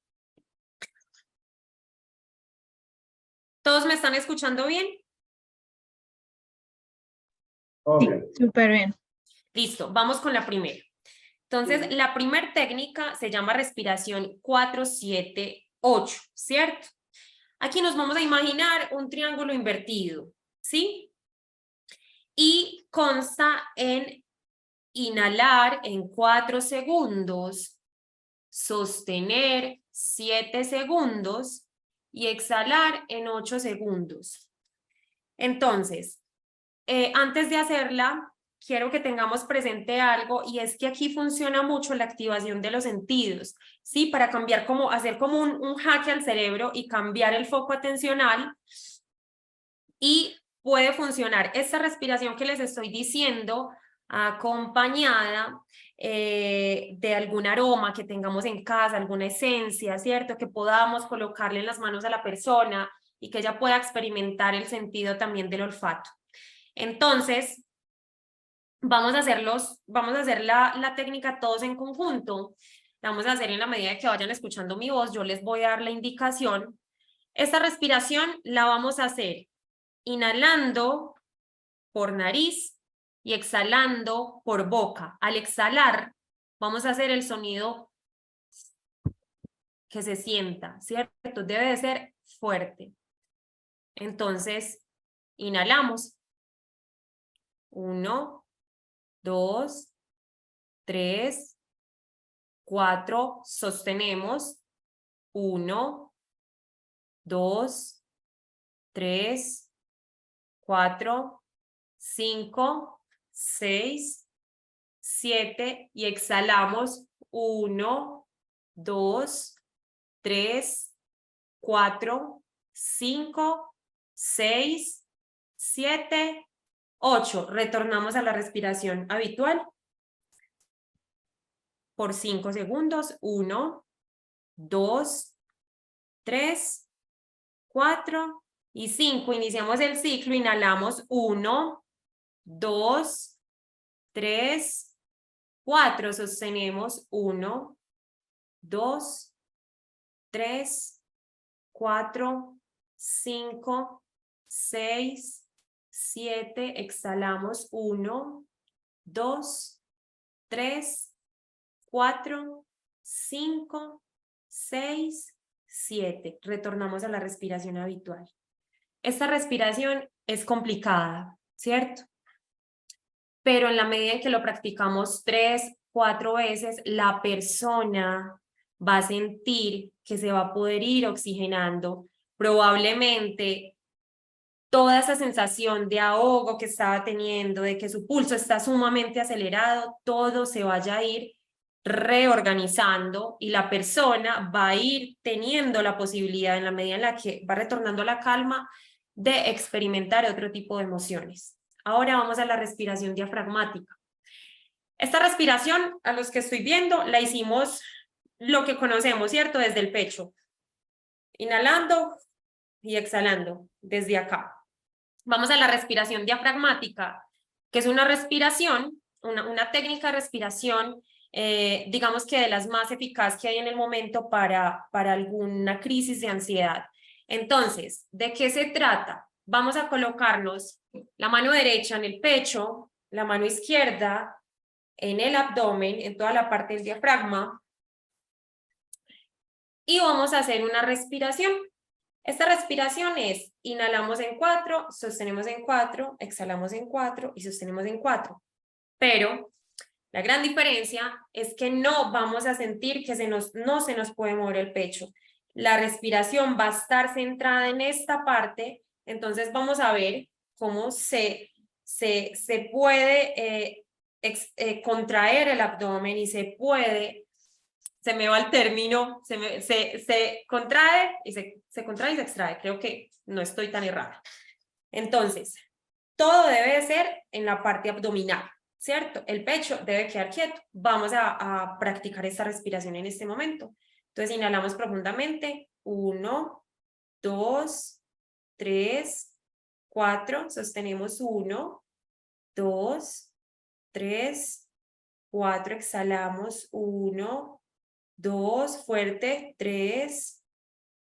¿Todos me están escuchando bien? Obvio. Súper bien. Listo, vamos con la primera. Entonces, la primera técnica se llama respiración 4-7-8, ¿cierto? Aquí nos vamos a imaginar un triángulo invertido, ¿sí? Y consta en inhalar en 4 segundos, sostener 7 segundos y exhalar en 8 segundos. Entonces, antes de hacerla, quiero que tengamos presente algo, y es que aquí funciona mucho la activación de los sentidos, ¿sí? Para cambiar, hacer como un jaque al cerebro y cambiar el foco atencional, y puede funcionar esta respiración que les estoy diciendo acompañada de algún aroma que tengamos en casa, alguna esencia, ¿cierto? Que podamos colocarle en las manos a la persona y que ella pueda experimentar el sentido también del olfato. Entonces, vamos a hacer la técnica todos en conjunto. La vamos a hacer en la medida de que vayan escuchando mi voz. Yo les voy a dar la indicación. Esta respiración la vamos a hacer inhalando por nariz y exhalando por boca. Al exhalar, vamos a hacer el sonido que se sienta, ¿cierto? Debe de ser fuerte. Entonces, inhalamos. 1, 2, 3, 4, sostenemos. 1, 2, 3, 4, 5, 6, 7 y exhalamos. 1, 2, 3, 4, 5, 6, 7, 8. Retornamos a la respiración habitual por 5 segundos. 1, 2, 3, 4 y 5. Iniciamos el ciclo. Inhalamos. 1, 2, 3, 4. Sostenemos. 1, 2, 3, 4, 5, 6, 7. Exhalamos. 1, 2, 3, 4, 5, 6, 7. Retornamos a la respiración habitual. Esta respiración es complicada, ¿cierto? Pero en la medida en que lo practicamos 3, 4 veces, la persona va a sentir que se va a poder ir oxigenando. Probablemente toda esa sensación de ahogo que estaba teniendo, de que su pulso está sumamente acelerado, todo se vaya a ir reorganizando y la persona va a ir teniendo la posibilidad, en la medida en la que va retornando a la calma, de experimentar otro tipo de emociones. Ahora vamos a la respiración diafragmática. Esta respiración, a los que estoy viendo, la hicimos lo que conocemos, ¿cierto? Desde el pecho. Inhalando y exhalando desde acá. Vamos a la respiración diafragmática, que es una respiración, una técnica de respiración, digamos que de las más eficaces que hay en el momento para alguna crisis de ansiedad. Entonces, ¿de qué se trata? Vamos a colocarnos la mano derecha en el pecho, la mano izquierda en el abdomen, en toda la parte del diafragma, y vamos a hacer una respiración. Esta respiración es, inhalamos en 4, sostenemos en 4, exhalamos en 4 y sostenemos en 4. Pero la gran diferencia es que no vamos a sentir que no se nos puede mover el pecho. La respiración va a estar centrada en esta parte, entonces vamos a ver cómo se puede contraer el abdomen y se me va el término, se contrae y se contrae y se extrae. Creo que no estoy tan errada. Entonces, todo debe ser en la parte abdominal, ¿cierto? El pecho debe quedar quieto. Vamos a practicar esta respiración en este momento. Entonces, inhalamos profundamente. 1, 2, 3, 4. Sostenemos 1, 2, 3, 4. Exhalamos 1, 2, fuerte, 3,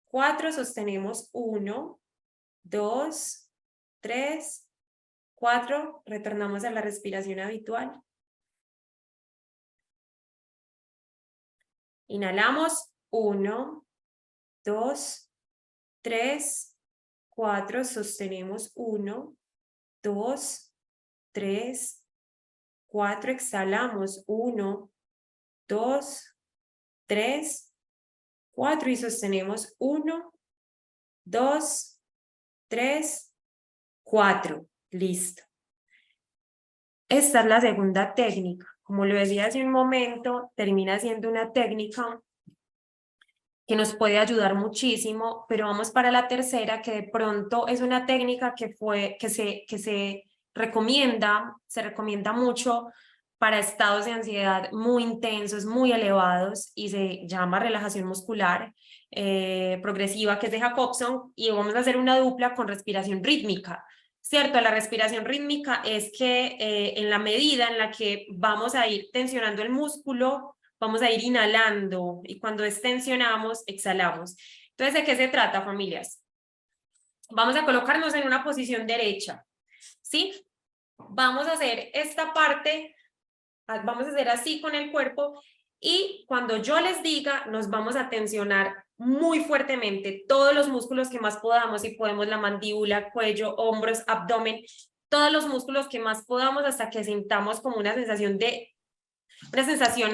4, sostenemos 1, 2, 3, 4, retornamos a la respiración habitual. Inhalamos 1, 2, 3, 4. Sostenemos 1, 2, 3, 4. Exhalamos 1, 2, 3, 4. Y sostenemos 1, 2, 3, 4. Listo. Esta es la segunda técnica. Como lo decía hace un momento, termina siendo una técnica que nos puede ayudar muchísimo, pero vamos para la tercera, que de pronto es una técnica que se recomienda mucho para estados de ansiedad muy intensos, muy elevados, y se llama relajación muscular progresiva, que es de Jacobson, y vamos a hacer una dupla con respiración rítmica. ¿Cierto? La respiración rítmica es que en la medida en la que vamos a ir tensionando el músculo, vamos a ir inhalando y cuando extensionamos, exhalamos. Entonces, ¿de qué se trata, familias? Vamos a colocarnos en una posición derecha, ¿sí? Vamos a hacer esta parte, vamos a hacer así con el cuerpo y cuando yo les diga, nos vamos a tensionar muy fuertemente todos los músculos que más podamos, si podemos la mandíbula, cuello, hombros, abdomen, todos los músculos que más podamos hasta que sintamos como una sensación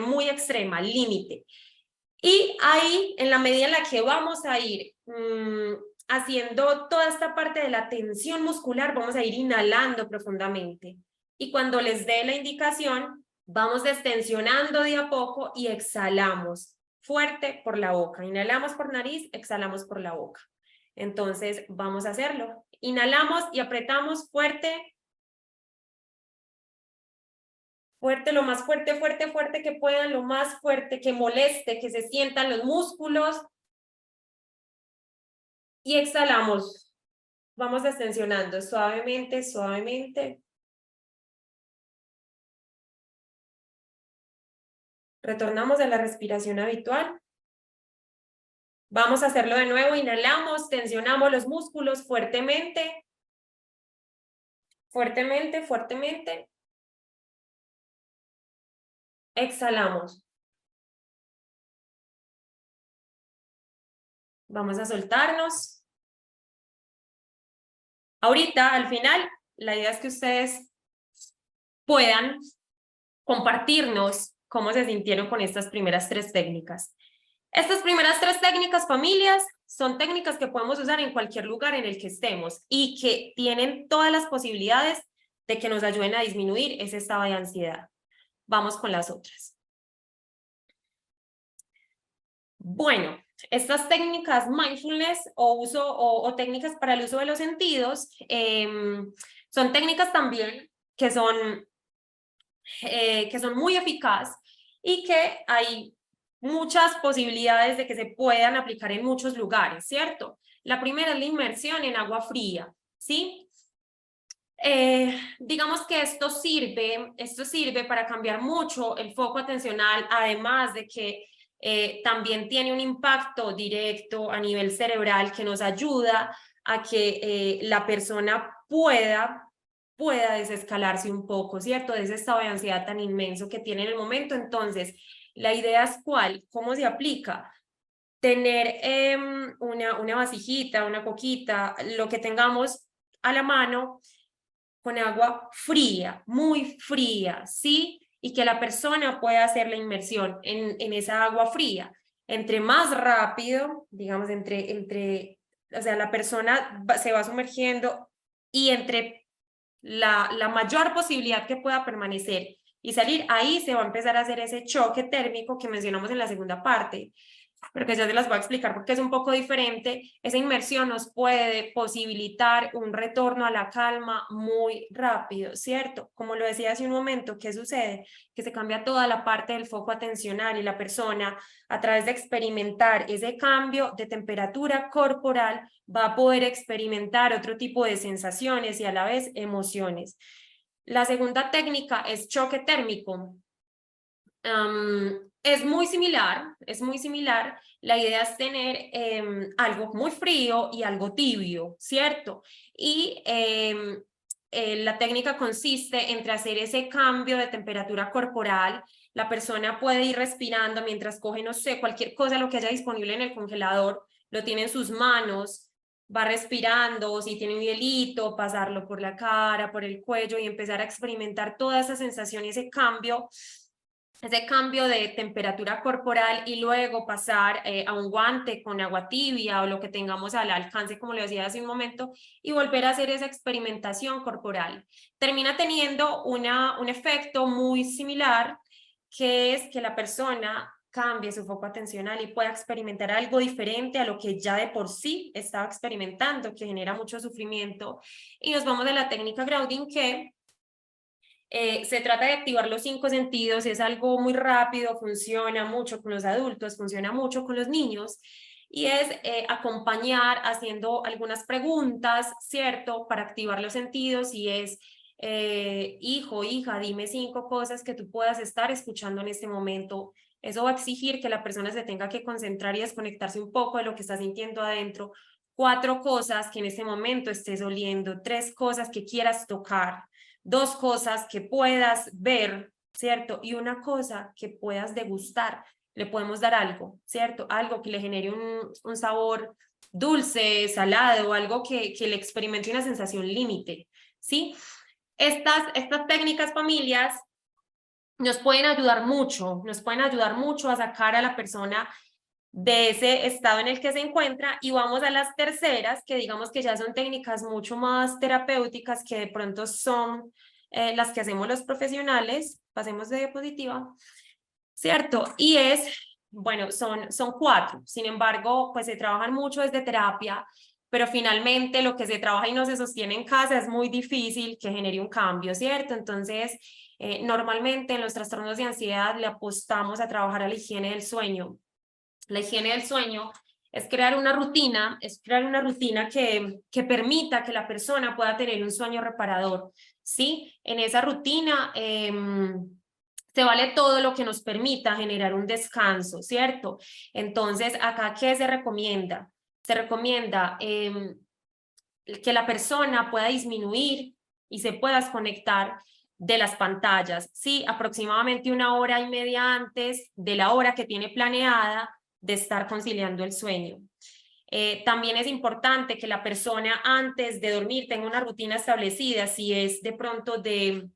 muy extrema, límite. Y ahí, en la medida en la que vamos a ir haciendo toda esta parte de la tensión muscular, vamos a ir inhalando profundamente. Y cuando les dé la indicación, vamos destensionando de a poco y exhalamos fuerte por la boca. Inhalamos por nariz, exhalamos por la boca. Entonces, vamos a hacerlo. Inhalamos y apretamos fuerte. Fuerte, lo más fuerte, fuerte, fuerte que puedan, lo más fuerte que moleste, que se sientan los músculos. Y exhalamos. Vamos extensionando suavemente, suavemente. Retornamos a la respiración habitual. Vamos a hacerlo de nuevo. Inhalamos, tensionamos los músculos fuertemente. Fuertemente, fuertemente. Exhalamos. Vamos a soltarnos. Ahorita, al final, la idea es que ustedes puedan compartirnos cómo se sintieron con estas primeras 3 técnicas. Estas primeras 3 técnicas, familias, son técnicas que podemos usar en cualquier lugar en el que estemos y que tienen todas las posibilidades de que nos ayuden a disminuir ese estado de ansiedad. Vamos con las otras. Bueno, estas técnicas mindfulness o técnicas para el uso de los sentidos son técnicas también que son muy eficaces y que hay muchas posibilidades de que se puedan aplicar en muchos lugares, ¿cierto? La primera es la inmersión en agua fría, ¿sí? Digamos que esto sirve para cambiar mucho el foco atencional, además de que también tiene un impacto directo a nivel cerebral que nos ayuda a que la persona pueda desescalarse un poco, ¿cierto? De ese estado de ansiedad tan inmenso que tiene en el momento. Entonces, la idea es ¿cómo se aplica? Tener una vasijita, una coquita, lo que tengamos a la mano, con agua fría, muy fría, ¿sí? Y que la persona pueda hacer la inmersión en esa agua fría. Entre más rápido, digamos, o sea, la persona se va sumergiendo y entre la mayor posibilidad que pueda permanecer y salir, ahí se va a empezar a hacer ese choque térmico que mencionamos en la segunda parte, pero que ya se las voy a explicar porque es un poco diferente. Esa inmersión nos puede posibilitar un retorno a la calma muy rápido, ¿cierto? Como lo decía hace un momento, ¿qué sucede? Que se cambia toda la parte del foco atencional y la persona, a través de experimentar ese cambio de temperatura corporal, va a poder experimentar otro tipo de sensaciones y a la vez emociones. La segunda técnica es choque térmico. Es muy similar. La idea es tener algo muy frío y algo tibio, ¿cierto? Y la técnica consiste entre hacer ese cambio de temperatura corporal la persona puede ir respirando mientras coge, no sé, cualquier cosa, lo que haya disponible en el congelador, lo tiene en sus manos, va respirando, o si tiene un hielito, pasarlo por la cara, por el cuello y empezar a experimentar toda esa sensación y ese cambio de temperatura corporal, y luego pasar a un guante con agua tibia o lo que tengamos al alcance, como le decía hace un momento, y volver a hacer esa experimentación corporal. Termina teniendo un efecto muy similar, que es que la persona cambie su foco atencional y pueda experimentar algo diferente a lo que ya de por sí estaba experimentando, que genera mucho sufrimiento. Y nos vamos de la técnica grounding, que se trata de activar los 5 sentidos, es algo muy rápido, funciona mucho con los adultos, funciona mucho con los niños, y es acompañar haciendo algunas preguntas, ¿cierto?, para activar los sentidos, y es, hijo, hija, dime 5 cosas que tú puedas estar escuchando en este momento. Eso va a exigir que la persona se tenga que concentrar y desconectarse un poco de lo que está sintiendo adentro. 4 cosas que en este momento estés oliendo, 3 cosas que quieras tocar, 2 cosas que puedas ver, ¿cierto? Y una cosa que puedas degustar. Le podemos dar algo, ¿cierto? Algo que le genere un sabor dulce, salado, algo que le experimente una sensación límite, ¿sí? Estas técnicas, familias, nos pueden ayudar mucho a sacar a la persona de ese estado en el que se encuentra, y vamos a las terceras, que digamos que ya son técnicas mucho más terapéuticas, que de pronto son las que hacemos los profesionales. Pasemos de diapositiva, ¿cierto? Y bueno, son 4, sin embargo, pues se trabajan mucho desde terapia, pero finalmente lo que se trabaja y no se sostiene en casa es muy difícil que genere un cambio, ¿cierto? Entonces, normalmente en los trastornos de ansiedad le apostamos a trabajar a la higiene del sueño. La higiene del sueño es crear una rutina, que permita que la persona pueda tener un sueño reparador, ¿sí? En esa rutina se vale todo lo que nos permita generar un descanso, ¿cierto? Entonces, acá, ¿qué se recomienda? Se recomienda que la persona pueda disminuir y se pueda desconectar de las pantallas, ¿sí? Aproximadamente 1 hora y media antes de la hora que tiene planeada de estar conciliando el sueño. También es importante que la persona antes de dormir tenga una rutina establecida, si es de pronto de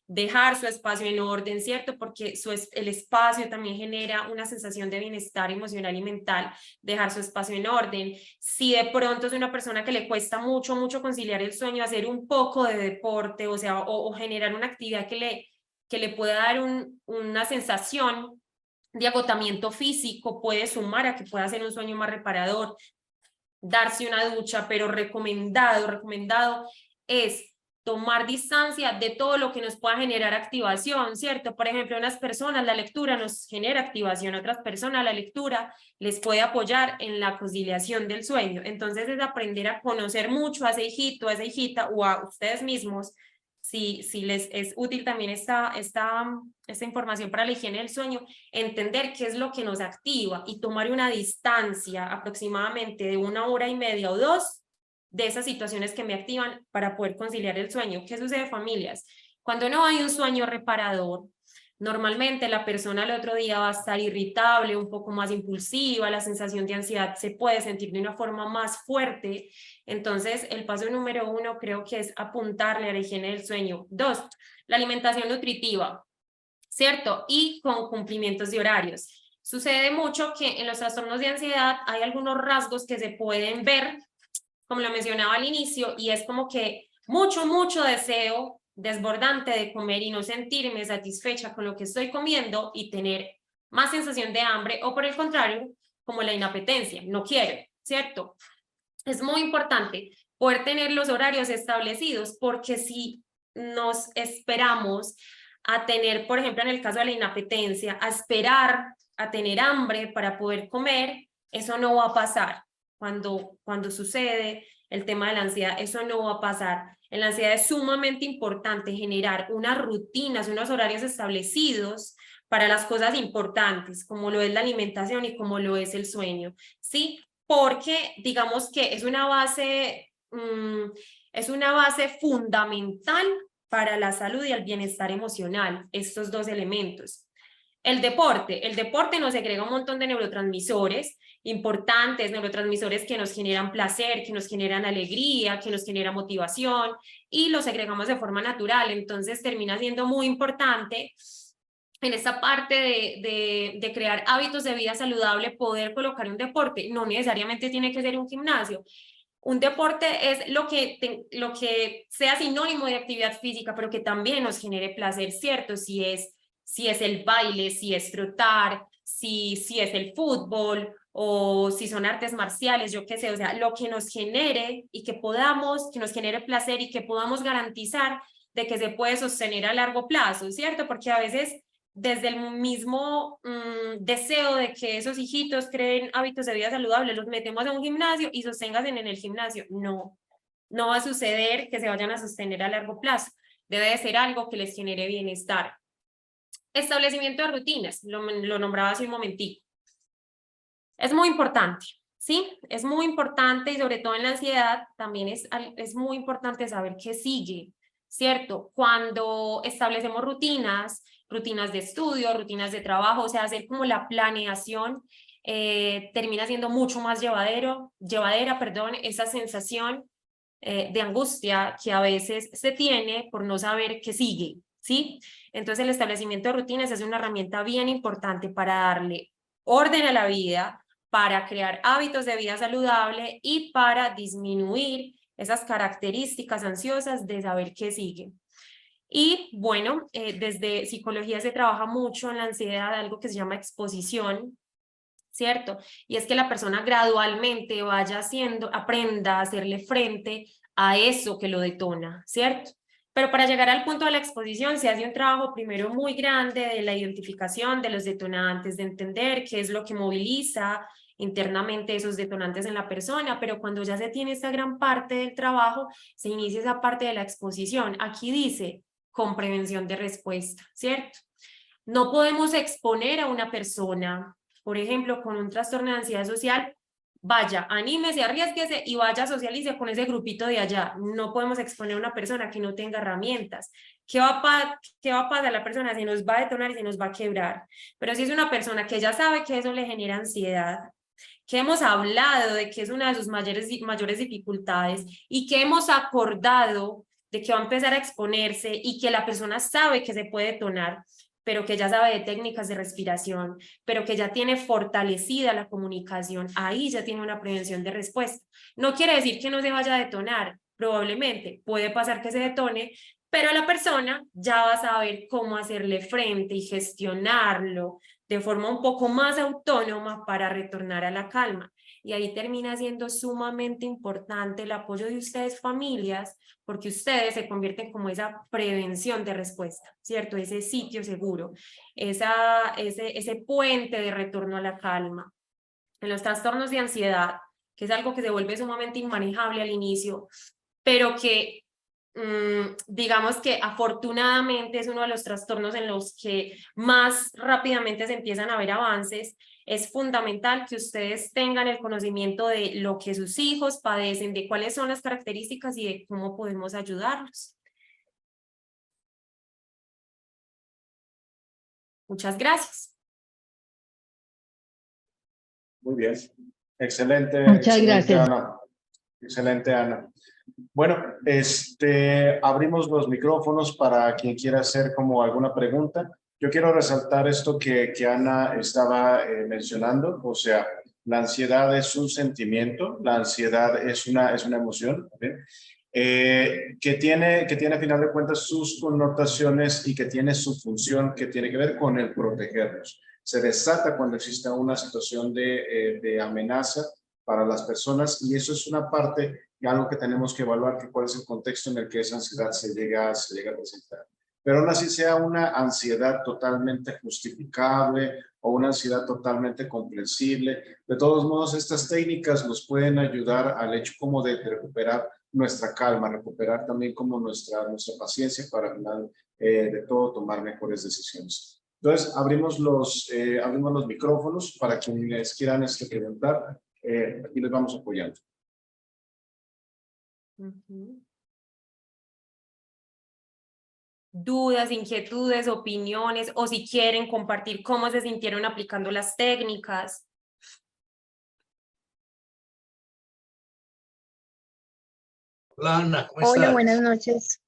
dejar su espacio en orden, ¿cierto? Porque el espacio también genera una sensación de bienestar emocional y mental, dejar su espacio en orden. Si de pronto es una persona que le cuesta mucho conciliar el sueño, hacer un poco de deporte, o sea, o generar una actividad que le pueda dar una sensación de agotamiento físico, puede sumar a que pueda hacer un sueño más reparador. Darse una ducha, pero recomendado es tomar distancia de todo lo que nos pueda generar activación, ¿cierto? Por ejemplo, a unas personas la lectura nos genera activación, a otras personas la lectura les puede apoyar en la conciliación del sueño. Entonces es aprender a conocer mucho a ese hijito, a esa hijita, o a ustedes mismos, si les es útil también esta información para la higiene del sueño, entender qué es lo que nos activa y tomar una distancia aproximadamente de 1 hora y media o 2 de esas situaciones que me activan para poder conciliar el sueño. ¿Qué sucede, familias? Cuando no hay un sueño reparador, normalmente la persona al otro día va a estar irritable, un poco más impulsiva, la sensación de ansiedad se puede sentir de una forma más fuerte. Entonces, el paso número 1 creo que es apuntarle a la higiene del sueño. 2, la alimentación nutritiva, ¿cierto? Y con cumplimientos de horarios. Sucede mucho que en los trastornos de ansiedad hay algunos rasgos que se pueden ver, como lo mencionaba al inicio, y es como que mucho deseo desbordante de comer y no sentirme satisfecha con lo que estoy comiendo y tener más sensación de hambre, o por el contrario, como la inapetencia, no quiero, ¿cierto? Es muy importante poder tener los horarios establecidos, porque si nos esperamos a tener, por ejemplo, en el caso de la inapetencia, a esperar a tener hambre para poder comer, eso no va a pasar. Cuando sucede el tema de la ansiedad, eso no va a pasar. En la ansiedad es sumamente importante generar unas rutinas, unos horarios establecidos para las cosas importantes, como lo es la alimentación y como lo es el sueño, ¿sí? Porque digamos que es una base fundamental para la salud y el bienestar emocional, estos 2 elementos. El deporte nos segrega un montón de neurotransmisores importantes, neurotransmisores que nos generan placer, que nos generan alegría, que nos generan motivación, y los segregamos de forma natural. Entonces termina siendo muy importante en esta parte de crear hábitos de vida saludable, poder colocar un deporte. No necesariamente tiene que ser un gimnasio. Un deporte es lo que sea sinónimo de actividad física, pero que también nos genere placer, ¿cierto? Si es el baile, si es trotar, si es el fútbol, o si son artes marciales, yo qué sé, o sea, lo que nos genere y que nos genere placer y que podamos garantizar de que se puede sostener a largo plazo, ¿cierto? Porque a veces desde el mismo deseo de que esos hijitos creen hábitos de vida saludable, los metemos a un gimnasio y sosténganse en el gimnasio. No, no va a suceder que se vayan a sostener a largo plazo. Debe de ser algo que les genere bienestar. Establecimiento de rutinas, lo nombraba hace un momentico. Es muy importante, ¿sí? Es muy importante, y sobre todo en la ansiedad también es muy importante saber qué sigue, ¿cierto? Cuando establecemos rutinas de estudio, rutinas de trabajo, o sea, hacer como la planeación, termina siendo mucho más llevadera, esa sensación de angustia que a veces se tiene por no saber qué sigue, ¿sí? Entonces el establecimiento de rutinas es una herramienta bien importante para darle orden a la vida, para crear hábitos de vida saludable y para disminuir esas características ansiosas de saber qué sigue. Y bueno, desde psicología se trabaja mucho en la ansiedad, algo que se llama exposición, ¿cierto? Y es que la persona gradualmente aprenda a hacerle frente a eso que lo detona, ¿cierto? Pero para llegar al punto de la exposición se hace un trabajo primero muy grande de la identificación de los detonantes, de entender qué es lo que moviliza internamente esos detonantes en la persona, pero cuando ya se tiene esta gran parte del trabajo, se inicia esa parte de la exposición. Aquí dice, con prevención de respuesta, ¿cierto? No podemos exponer a una persona, por ejemplo, con un trastorno de ansiedad social, vaya, anímese, arriésguese y vaya, socialice con ese grupito de allá. No podemos exponer a una persona que no tenga herramientas. ¿Qué va a pasar? La persona se nos va a detonar y se nos va a quebrar. Pero si es una persona que ya sabe que eso le genera ansiedad, que hemos hablado de que es una de sus mayores dificultades y que hemos acordado de que va a empezar a exponerse y que la persona sabe que se puede detonar, pero que ya sabe de técnicas de respiración, pero que ya tiene fortalecida la comunicación, ahí ya tiene una prevención de respuesta. No quiere decir que no se vaya a detonar, probablemente puede pasar que se detone, pero la persona ya va a saber cómo hacerle frente y gestionarlo de forma un poco más autónoma para retornar a la calma. Y ahí termina siendo sumamente importante el apoyo de ustedes, familias, porque ustedes se convierten como esa prevención de respuesta, ¿cierto? Ese sitio seguro, ese puente de retorno a la calma. En los trastornos de ansiedad, que es algo que se vuelve sumamente inmanejable al inicio, pero que digamos que afortunadamente es uno de los trastornos en los que más rápidamente se empiezan a ver avances. Es fundamental que ustedes tengan el conocimiento de lo que sus hijos padecen, de cuáles son las características y de cómo podemos ayudarlos. Muchas gracias. Muy bien. Excelente, Muchas excelente, gracias. Ana. Excelente, Ana. Bueno, abrimos los micrófonos para quien quiera hacer como alguna pregunta. Yo quiero resaltar esto que Ana estaba mencionando, o sea, la ansiedad es un sentimiento, la ansiedad es una emoción, ¿bien? Que tiene a final de cuentas sus connotaciones y que tiene su función que tiene que ver con el protegernos. Se desata cuando existe una situación de amenaza para las personas y eso es una parte y algo que tenemos que evaluar, que cuál es el contexto en el que esa ansiedad se llega a presentar. Pero aún así sea una ansiedad totalmente justificable o una ansiedad totalmente comprensible. De todos modos, estas técnicas nos pueden ayudar al hecho como de recuperar nuestra calma, recuperar también como nuestra paciencia para al final de todo tomar mejores decisiones. Entonces, abrimos los micrófonos para quienes quieran preguntar. Aquí les vamos apoyando. dudas, inquietudes, opiniones, o si quieren compartir cómo se sintieron aplicando las técnicas. Hola Ana, ¿cómo Hola, estás? buenas noches.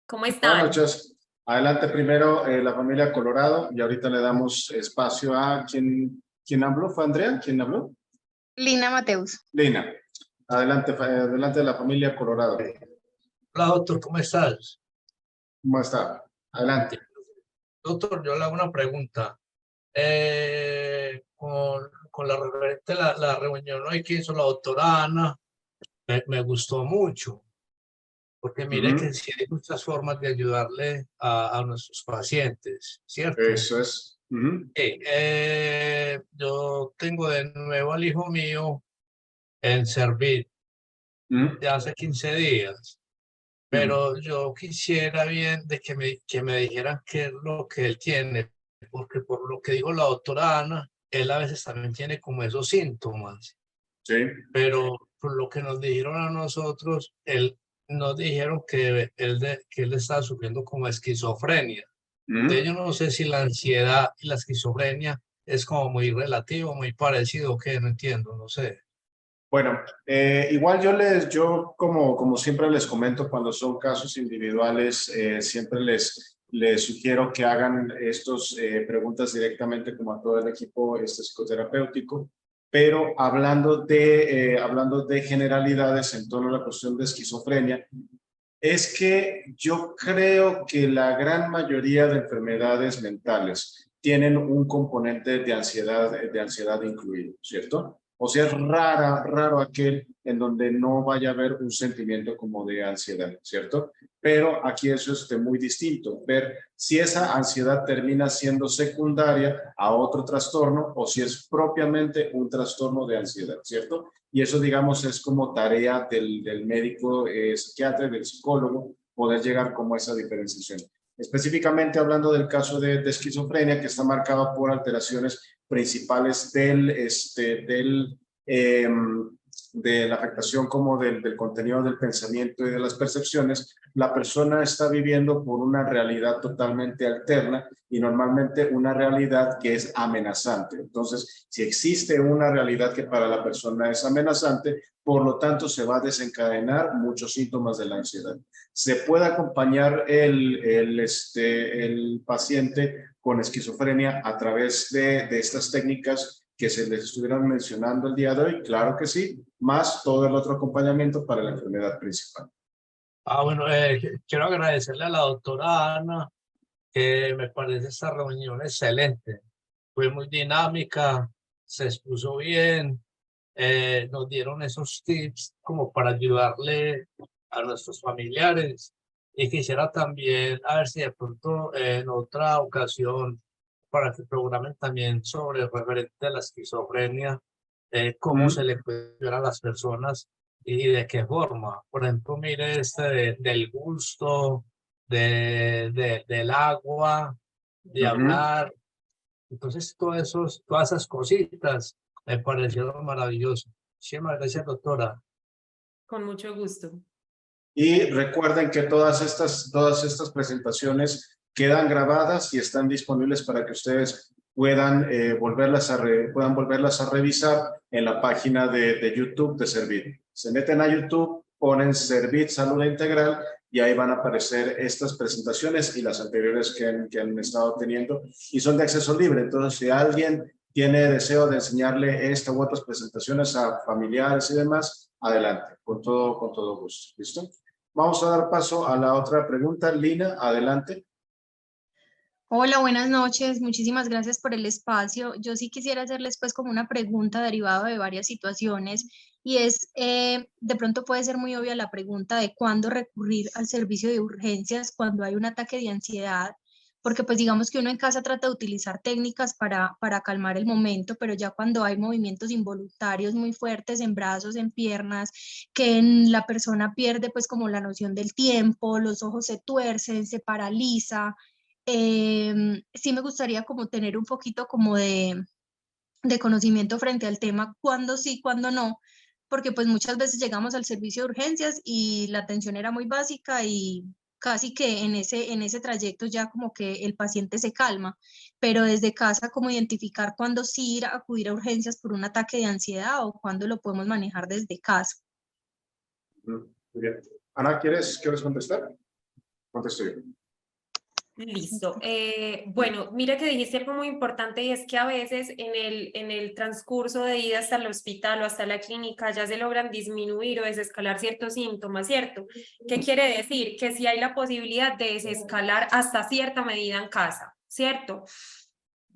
¿Cómo Buenas están? noches. Adelante primero la familia Colorado y ahorita le damos espacio a quien habló. ¿Fue Andrea? ¿Quién habló? Lina Mateus. Lina. Adelante la familia Colorado. Hola doctor, ¿cómo estás? ¿Cómo está? Adelante. Doctor, yo le hago una pregunta. Con la referente a la reunión hoy que hizo la doctora Ana, me gustó mucho, porque mire que sí hay muchas formas de ayudarle a nuestros pacientes, ¿cierto? Eso es. Yo tengo de nuevo al hijo mío en Servir de hace 15 días. Pero yo quisiera bien de que me dijeran qué es lo que él tiene, porque por lo que dijo la doctora Ana, él a veces también tiene como esos síntomas, Sí. pero por lo que nos dijeron a nosotros, nos dijeron que él estaba sufriendo como esquizofrenia. Entonces yo no sé si la ansiedad y la esquizofrenia es como muy relativo, muy parecido, o qué, no entiendo, no sé. Bueno, igual yo como siempre les comento cuando son casos individuales, siempre les sugiero que hagan estas preguntas directamente como a todo el equipo psicoterapéutico, pero hablando de generalidades en torno a la cuestión de esquizofrenia, es que yo creo que la gran mayoría de enfermedades mentales tienen un componente de ansiedad incluido, ¿cierto? O sea, es raro aquel en donde no vaya a haber un sentimiento como de ansiedad, ¿cierto? Pero aquí eso es muy distinto, ver si esa ansiedad termina siendo secundaria a otro trastorno o si es propiamente un trastorno de ansiedad, ¿cierto? Y eso, digamos, es como tarea del médico psiquiatra, del psicólogo, poder llegar como a esa diferenciación. Específicamente hablando del caso de esquizofrenia, que está marcado por alteraciones principales de la afectación como del contenido del pensamiento y de las percepciones, la persona está viviendo por una realidad totalmente alterna y normalmente una realidad que es amenazante. Entonces, si existe una realidad que para la persona es amenazante, por lo tanto se va a desencadenar muchos síntomas de la ansiedad. Se puede acompañar el paciente con esquizofrenia a través de estas técnicas que se les estuvieron mencionando el día de hoy, claro que sí, más todo el otro acompañamiento para la enfermedad principal. Bueno, quiero agradecerle a la doctora Ana, que me parece esta reunión excelente. Fue muy dinámica, se expuso bien, nos dieron esos tips como para ayudarle a nuestros familiares. Y quisiera también, a ver si de pronto en otra ocasión, para que programen también sobre el referente a la esquizofrenia, cómo se le puede ayudar a las personas y de qué forma. Por ejemplo, mire del gusto, del agua, de hablar. Entonces, todas esas cositas me parecieron maravillosas. Muchísimas gracias, doctora. Con mucho gusto. Y recuerden que todas estas presentaciones quedan grabadas y están disponibles para que ustedes puedan volverlas a revisar en la página de YouTube de Servir. Se meten a YouTube, ponen Servir Salud Integral y ahí van a aparecer estas presentaciones y las anteriores que han estado teniendo y son de acceso libre. Entonces, si alguien tiene deseo de enseñarle esta u otras presentaciones a familiares y demás, adelante, con todo gusto. ¿Listo? Vamos a dar paso a la otra pregunta. Lina, adelante. Hola, buenas noches. Muchísimas gracias por el espacio. Yo sí quisiera hacerles pues como una pregunta derivada de varias situaciones y es, de pronto puede ser muy obvia la pregunta de cuándo recurrir al servicio de urgencias cuando hay un ataque de ansiedad, porque pues digamos que uno en casa trata de utilizar técnicas para calmar el momento, pero ya cuando hay movimientos involuntarios muy fuertes en brazos, en piernas, que la persona pierde pues como la noción del tiempo, los ojos se tuercen, se paraliza. Sí me gustaría como tener un poquito como de conocimiento frente al tema, cuándo sí, cuándo no, porque pues muchas veces llegamos al servicio de urgencias y la atención era muy básica y casi que en ese trayecto ya como que el paciente se calma, pero desde casa como identificar cuándo sí ir a acudir a urgencias por un ataque de ansiedad o cuándo lo podemos manejar desde casa. Muy bien. Ana, ¿quieres contestar? Contesto yo. Listo. Bueno, mira que dijiste algo muy importante y es que a veces en el transcurso de ida hasta el hospital o hasta la clínica ya se logran disminuir o desescalar ciertos síntomas, ¿cierto? ¿Qué quiere decir? Que sí hay la posibilidad de desescalar hasta cierta medida en casa, ¿cierto?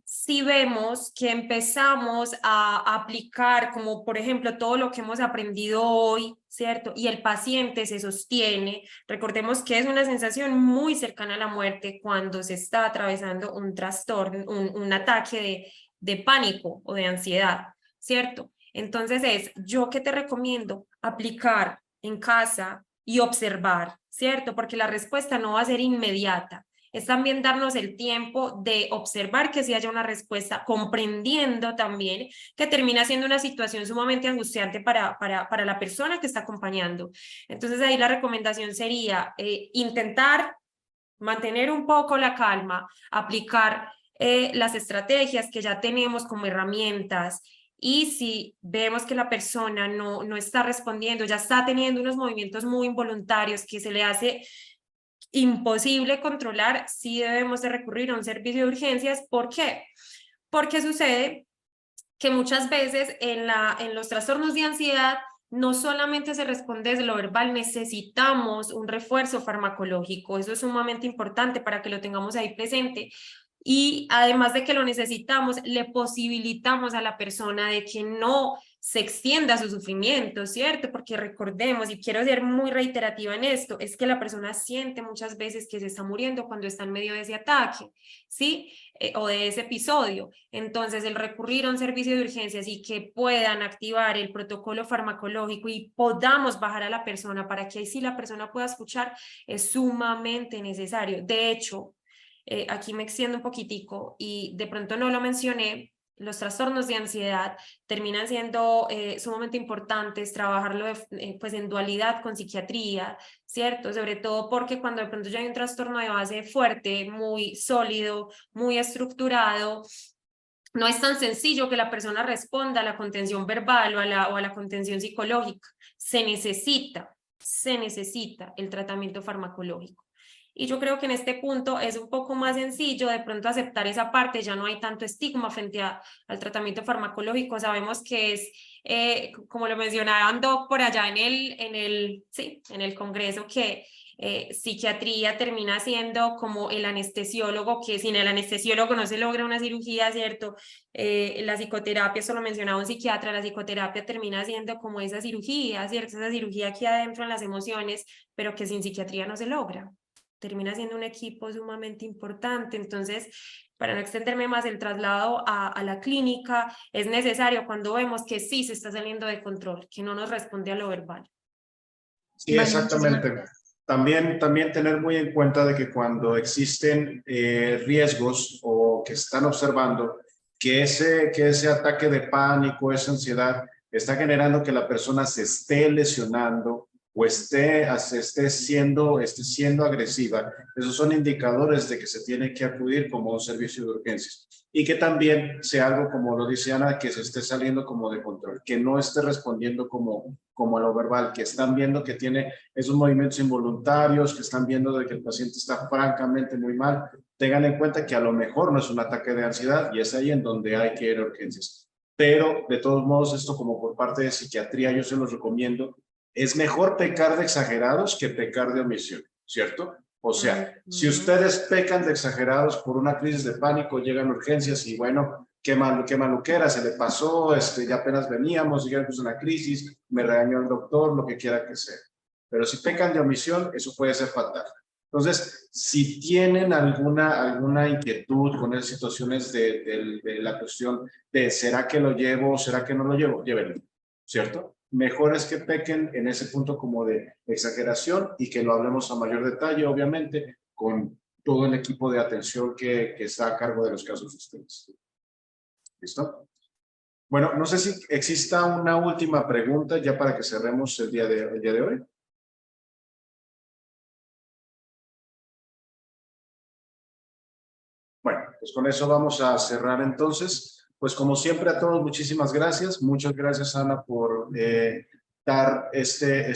Si vemos que empezamos a aplicar, como por ejemplo todo lo que hemos aprendido hoy, ¿cierto? Y el paciente se sostiene, recordemos que es una sensación muy cercana a la muerte cuando se está atravesando un trastorno, un ataque de pánico o de ansiedad, ¿cierto? Entonces yo que te recomiendo aplicar en casa y observar, ¿cierto? Porque la respuesta no va a ser inmediata. Es también darnos el tiempo de observar que sí haya una respuesta, comprendiendo también que termina siendo una situación sumamente angustiante para la persona que está acompañando. Entonces ahí la recomendación sería intentar mantener un poco la calma, aplicar las estrategias que ya tenemos como herramientas. Y si vemos que la persona no está respondiendo, ya está teniendo unos movimientos muy involuntarios que se le hace imposible controlar, sí debemos de recurrir a un servicio de urgencias. ¿Por qué? Porque sucede que muchas veces en los trastornos de ansiedad no solamente se responde desde lo verbal, necesitamos un refuerzo farmacológico. Eso es sumamente importante para que lo tengamos ahí presente. Y además de que lo necesitamos, le posibilitamos a la persona de que no se extienda su sufrimiento, ¿cierto? Porque recordemos, y quiero ser muy reiterativa en esto, es que la persona siente muchas veces que se está muriendo cuando está en medio de ese ataque, ¿sí? O de ese episodio. Entonces, el recurrir a un servicio de urgencias y que puedan activar el protocolo farmacológico y podamos bajar a la persona para que ahí sí la persona pueda escuchar es sumamente necesario. De hecho, aquí me extiendo un poquitico y de pronto no lo mencioné, los trastornos de ansiedad terminan siendo sumamente importantes, trabajarlo pues en dualidad con psiquiatría, ¿cierto? Sobre todo porque cuando de pronto ya hay un trastorno de base fuerte, muy sólido, muy estructurado, no es tan sencillo que la persona responda a la contención verbal o a la contención psicológica. Se necesita el tratamiento farmacológico. Y yo creo que en este punto es un poco más sencillo de pronto aceptar esa parte, ya no hay tanto estigma frente al tratamiento farmacológico. Sabemos que es, como lo mencionaban Doc por allá en el Congreso, que psiquiatría termina siendo como el anestesiólogo, que sin el anestesiólogo no se logra una cirugía, ¿cierto? La psicoterapia, eso lo mencionaba un psiquiatra, la psicoterapia termina siendo como esa cirugía, ¿cierto? Esa cirugía aquí adentro en las emociones, pero que sin psiquiatría no se logra. Termina siendo un equipo sumamente importante. Entonces, para no extenderme más, el traslado a la clínica es necesario cuando vemos que sí se está saliendo de control, que no nos responde a lo verbal. Sí, Vale, exactamente. También tener muy en cuenta de que cuando existen riesgos o que están observando que ese ataque de pánico, esa ansiedad, está generando que la persona se esté lesionando o esté siendo agresiva, esos son indicadores de que se tiene que acudir como un servicio de urgencias. Y que también sea algo, como lo dice Ana, que se esté saliendo como de control, que no esté respondiendo como a lo verbal, que están viendo que tiene esos movimientos involuntarios, que están viendo de que el paciente está francamente muy mal. Tengan en cuenta que a lo mejor no es un ataque de ansiedad y es ahí en donde hay que ir a urgencias. Pero, de todos modos, esto como por parte de psiquiatría, yo se los recomiendo. Es mejor pecar de exagerados que pecar de omisión, ¿cierto? O sea, si ustedes pecan de exagerados por una crisis de pánico, llegan urgencias y bueno, qué maluquera, se le pasó, ya apenas veníamos, llegamos a una crisis, me regañó el doctor, lo que quiera que sea. Pero si pecan de omisión, eso puede ser fatal. Entonces, si tienen alguna inquietud con esas situaciones de la cuestión de ¿será que lo llevo o será que no lo llevo? Llévenlo, ¿cierto? Mejor es que pequen en ese punto como de exageración y que lo hablemos a mayor detalle, obviamente, con todo el equipo de atención que está a cargo de los casos de ustedes. ¿Listo? Bueno, no sé si exista una última pregunta ya para que cerremos el día de hoy. Bueno, pues con eso vamos a cerrar entonces. Pues como siempre a todos, muchísimas gracias. Muchas gracias, Ana, por dar este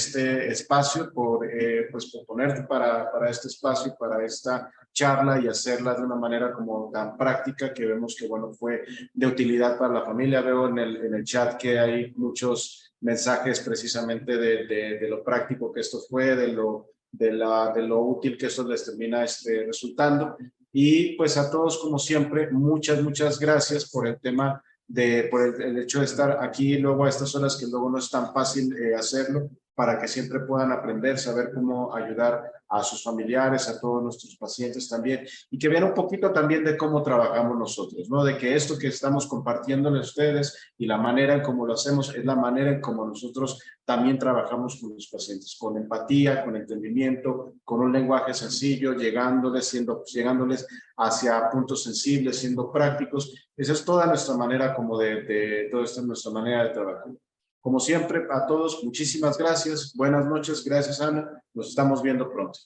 espacio, pues, por ponerte para este espacio y para esta charla y hacerla de una manera como tan práctica que vemos que, bueno, fue de utilidad para la familia. Veo en el chat que hay muchos mensajes precisamente de lo práctico que esto fue, de lo útil que esto les termina resultando. Y pues a todos, como siempre, muchas gracias por el tema por el hecho de estar aquí luego a estas horas que luego no es tan fácil hacerlo, para que siempre puedan aprender, saber cómo ayudar a sus familiares, a todos nuestros pacientes también, y que vean un poquito también de cómo trabajamos nosotros, ¿no? De que esto que estamos compartiéndole a ustedes y la manera en cómo lo hacemos es la manera en cómo nosotros también trabajamos con los pacientes, con empatía, con entendimiento, con un lenguaje sencillo, llegándoles hacia puntos sensibles, siendo prácticos. Esa es toda nuestra manera toda esta es nuestra manera de trabajar. Como siempre, a todos, muchísimas gracias. Buenas noches. Gracias, Ana. Nos estamos viendo pronto.